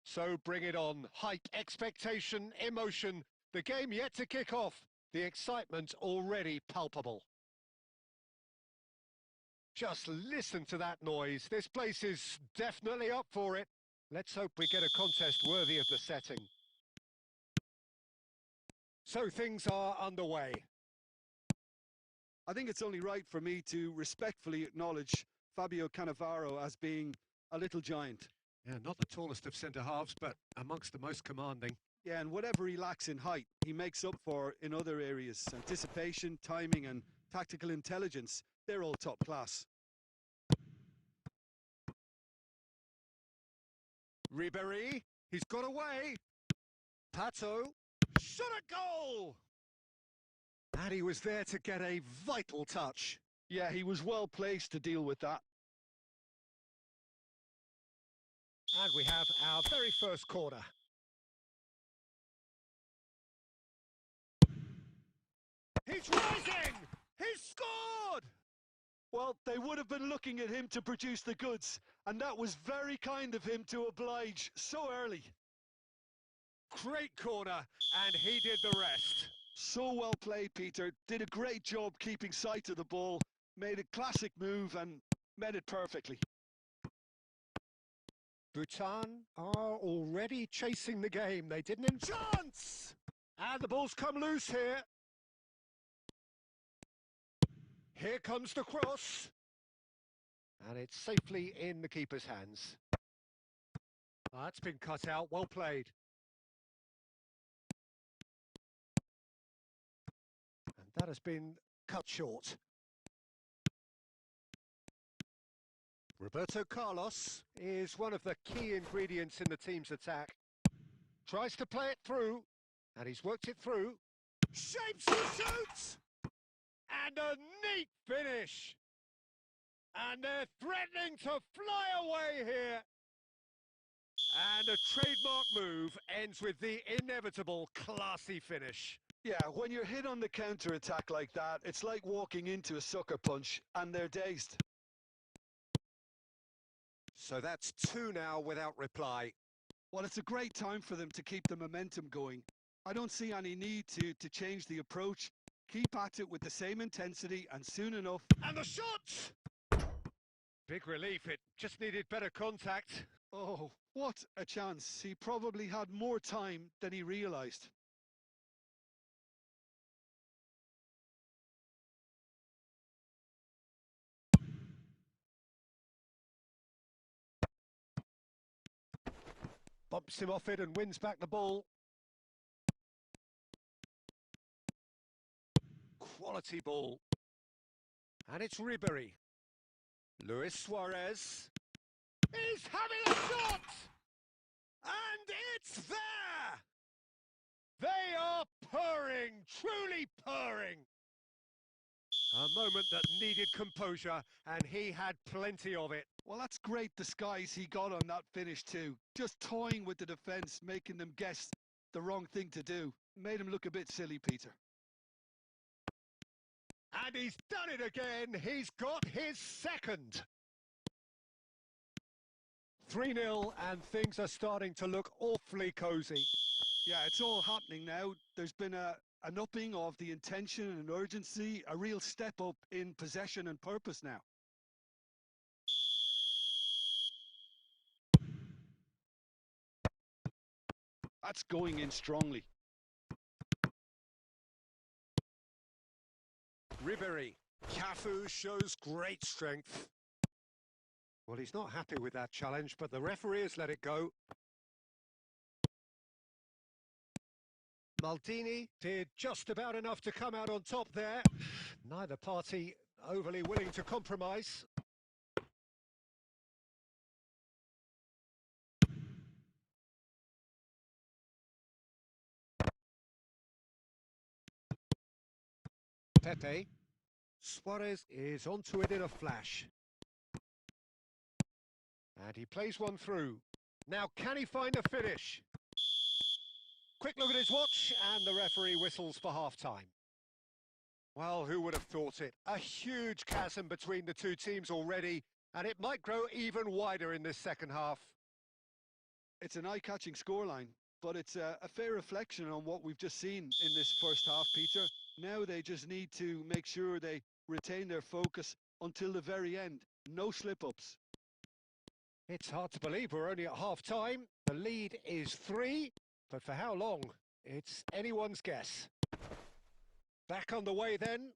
So bring it on. Hype, expectation, emotion. The game yet to kick off. The excitement already palpable. Just listen to that noise. This place is definitely up for it. Let's hope we get a contest worthy of the setting. So things are underway. I think it's only right for me to respectfully acknowledge Fabio Cannavaro as being a little giant. Yeah, not the tallest of centre-halves, but amongst the most commanding. Yeah, and whatever he lacks in height, he makes up for in other areas. Anticipation, timing and tactical intelligence, they're all top class. Ribéry, he's got away. Pato, shot a goal! And he was there to get a vital touch. Yeah, he was well placed to deal with that. And we have our very first corner. He's rising! He's scored! Well, they would have been looking at him to produce the goods, and that was very kind of him to oblige so early. Great corner, and he did the rest. So well played, Peter. Did a great job keeping sight of the ball, made a classic move and met it perfectly. Bhutan are already chasing the game. They didn't have a chance! And the ball's come loose here. Here comes the cross. And it's safely in the keeper's hands. That's been cut out. Well played. And that has been cut short. Roberto Carlos is one of the key ingredients in the team's attack. Tries to play it through. And he's worked it through. Shapes and shoots! And a neat finish! And they're threatening to fly away here. And a trademark move ends with the inevitable classy finish. Yeah, when you're hit on the counter-attack like that, it's like walking into a sucker punch, and they're dazed. So that's two now without reply. Well, it's a great time for them to keep the momentum going. I don't see any need to change the approach. Keep at it with the same intensity, and soon enough... And the shot! Big relief, it just needed better contact. Oh, what a chance. He probably had more time than he realised. Bumps him off it and wins back the ball. Quality ball. And it's Ribery. Luis Suarez. He's having a shot! And it's there! They are purring, truly purring. A moment that needed composure, and he had plenty of it. Well, that's great disguise he got on that finish too. Just toying with the defence, making them guess the wrong thing to do. Made him look a bit silly, Peter. And he's done it again. He's got his second. 3-0, and things are starting to look awfully cosy. Yeah, it's all happening now. There's been an upping of the intention and urgency, a real step up in possession and purpose now. That's going in strongly. Ribery. Cafu shows great strength. Well, he's not happy with that challenge, but the referee has let it go. Maldini did just about enough to come out on top there. Neither party overly willing to compromise. Pepe. Suarez is onto it in a flash. And he plays one through. Now, can he find a finish? Quick look at his watch, and the referee whistles for half-time. Well, who would have thought it? A huge chasm between the two teams already, and it might grow even wider in this second half. It's an eye-catching scoreline, but it's a fair reflection on what we've just seen in this first half, Peter. Now they just need to make sure they retain their focus until the very end. No slip-ups. It's hard to believe we're only at half-time. The lead is 3, but for how long? It's anyone's guess. Back on the way then.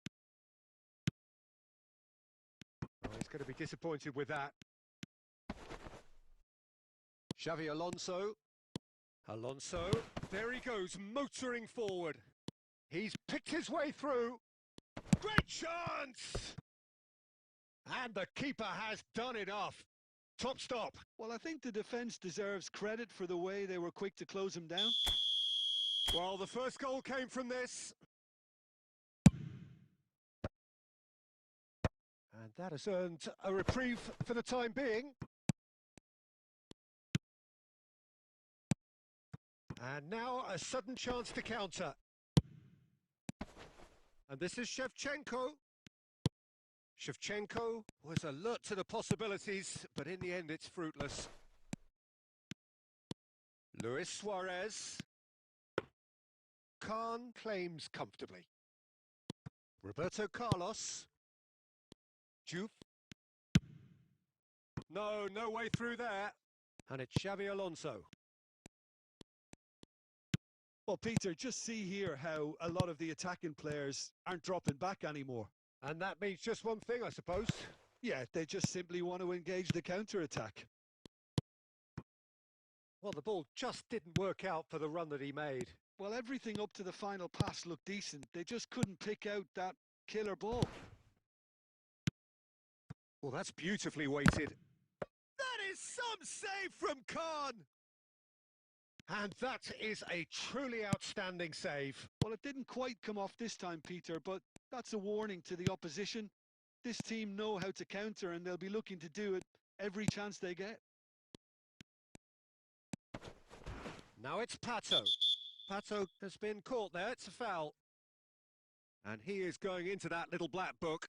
Oh, he's going to be disappointed with that. Xavi Alonso. Alonso. There he goes, motoring forward. He's picked his way through. Great chance! And the keeper has done enough. Top stop. Well, I think the defence deserves credit for the way they were quick to close him down. Well, the first goal came from this. And that has earned a reprieve for the time being. And now a sudden chance to counter. And this is Shevchenko. Shevchenko was alert to the possibilities, but in the end it's fruitless. Luis Suarez. Khan claims comfortably. Roberto Carlos. Juve. No way through there. And it's Xavi Alonso. Well, Peter, just see here how a lot of the attacking players aren't dropping back anymore. And that means just one thing, I suppose. Yeah, they just simply want to engage the counter-attack. Well, the ball just didn't work out for the run that he made. Well, everything up to the final pass looked decent. They just couldn't pick out that killer ball. Well, that's beautifully weighted. That is some save from Khan! And that is a truly outstanding save. Well, it didn't quite come off this time, Peter, but that's a warning to the opposition. This team know how to counter, and they'll be looking to do it every chance they get. Now it's Pato. Pato has been caught there, it's a foul. And he is going into that little black book.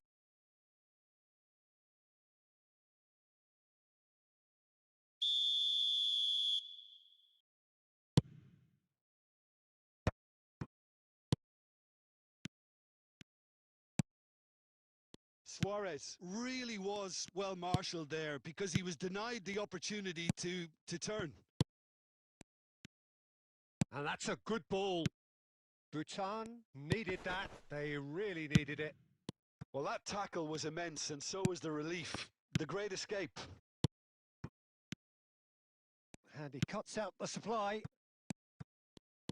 Suarez really was well marshalled there because he was denied the opportunity to turn. And that's a good ball. Bhutan needed that. They really needed it. Well, that tackle was immense, and so was the relief. The great escape. And he cuts out the supply.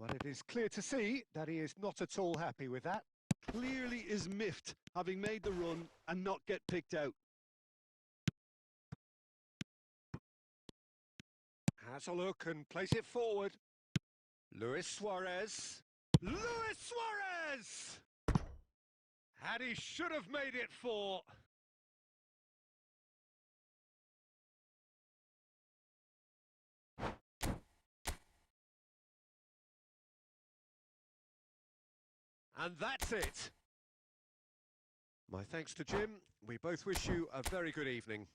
Well, it is clear to see that he is not at all happy with that. Clearly is miffed, having made the run and not get picked out. Has a look and place it forward. Luis Suarez. Luis Suarez! And he should have made it 4. And that's it. My thanks to Jim. We both wish you a very good evening.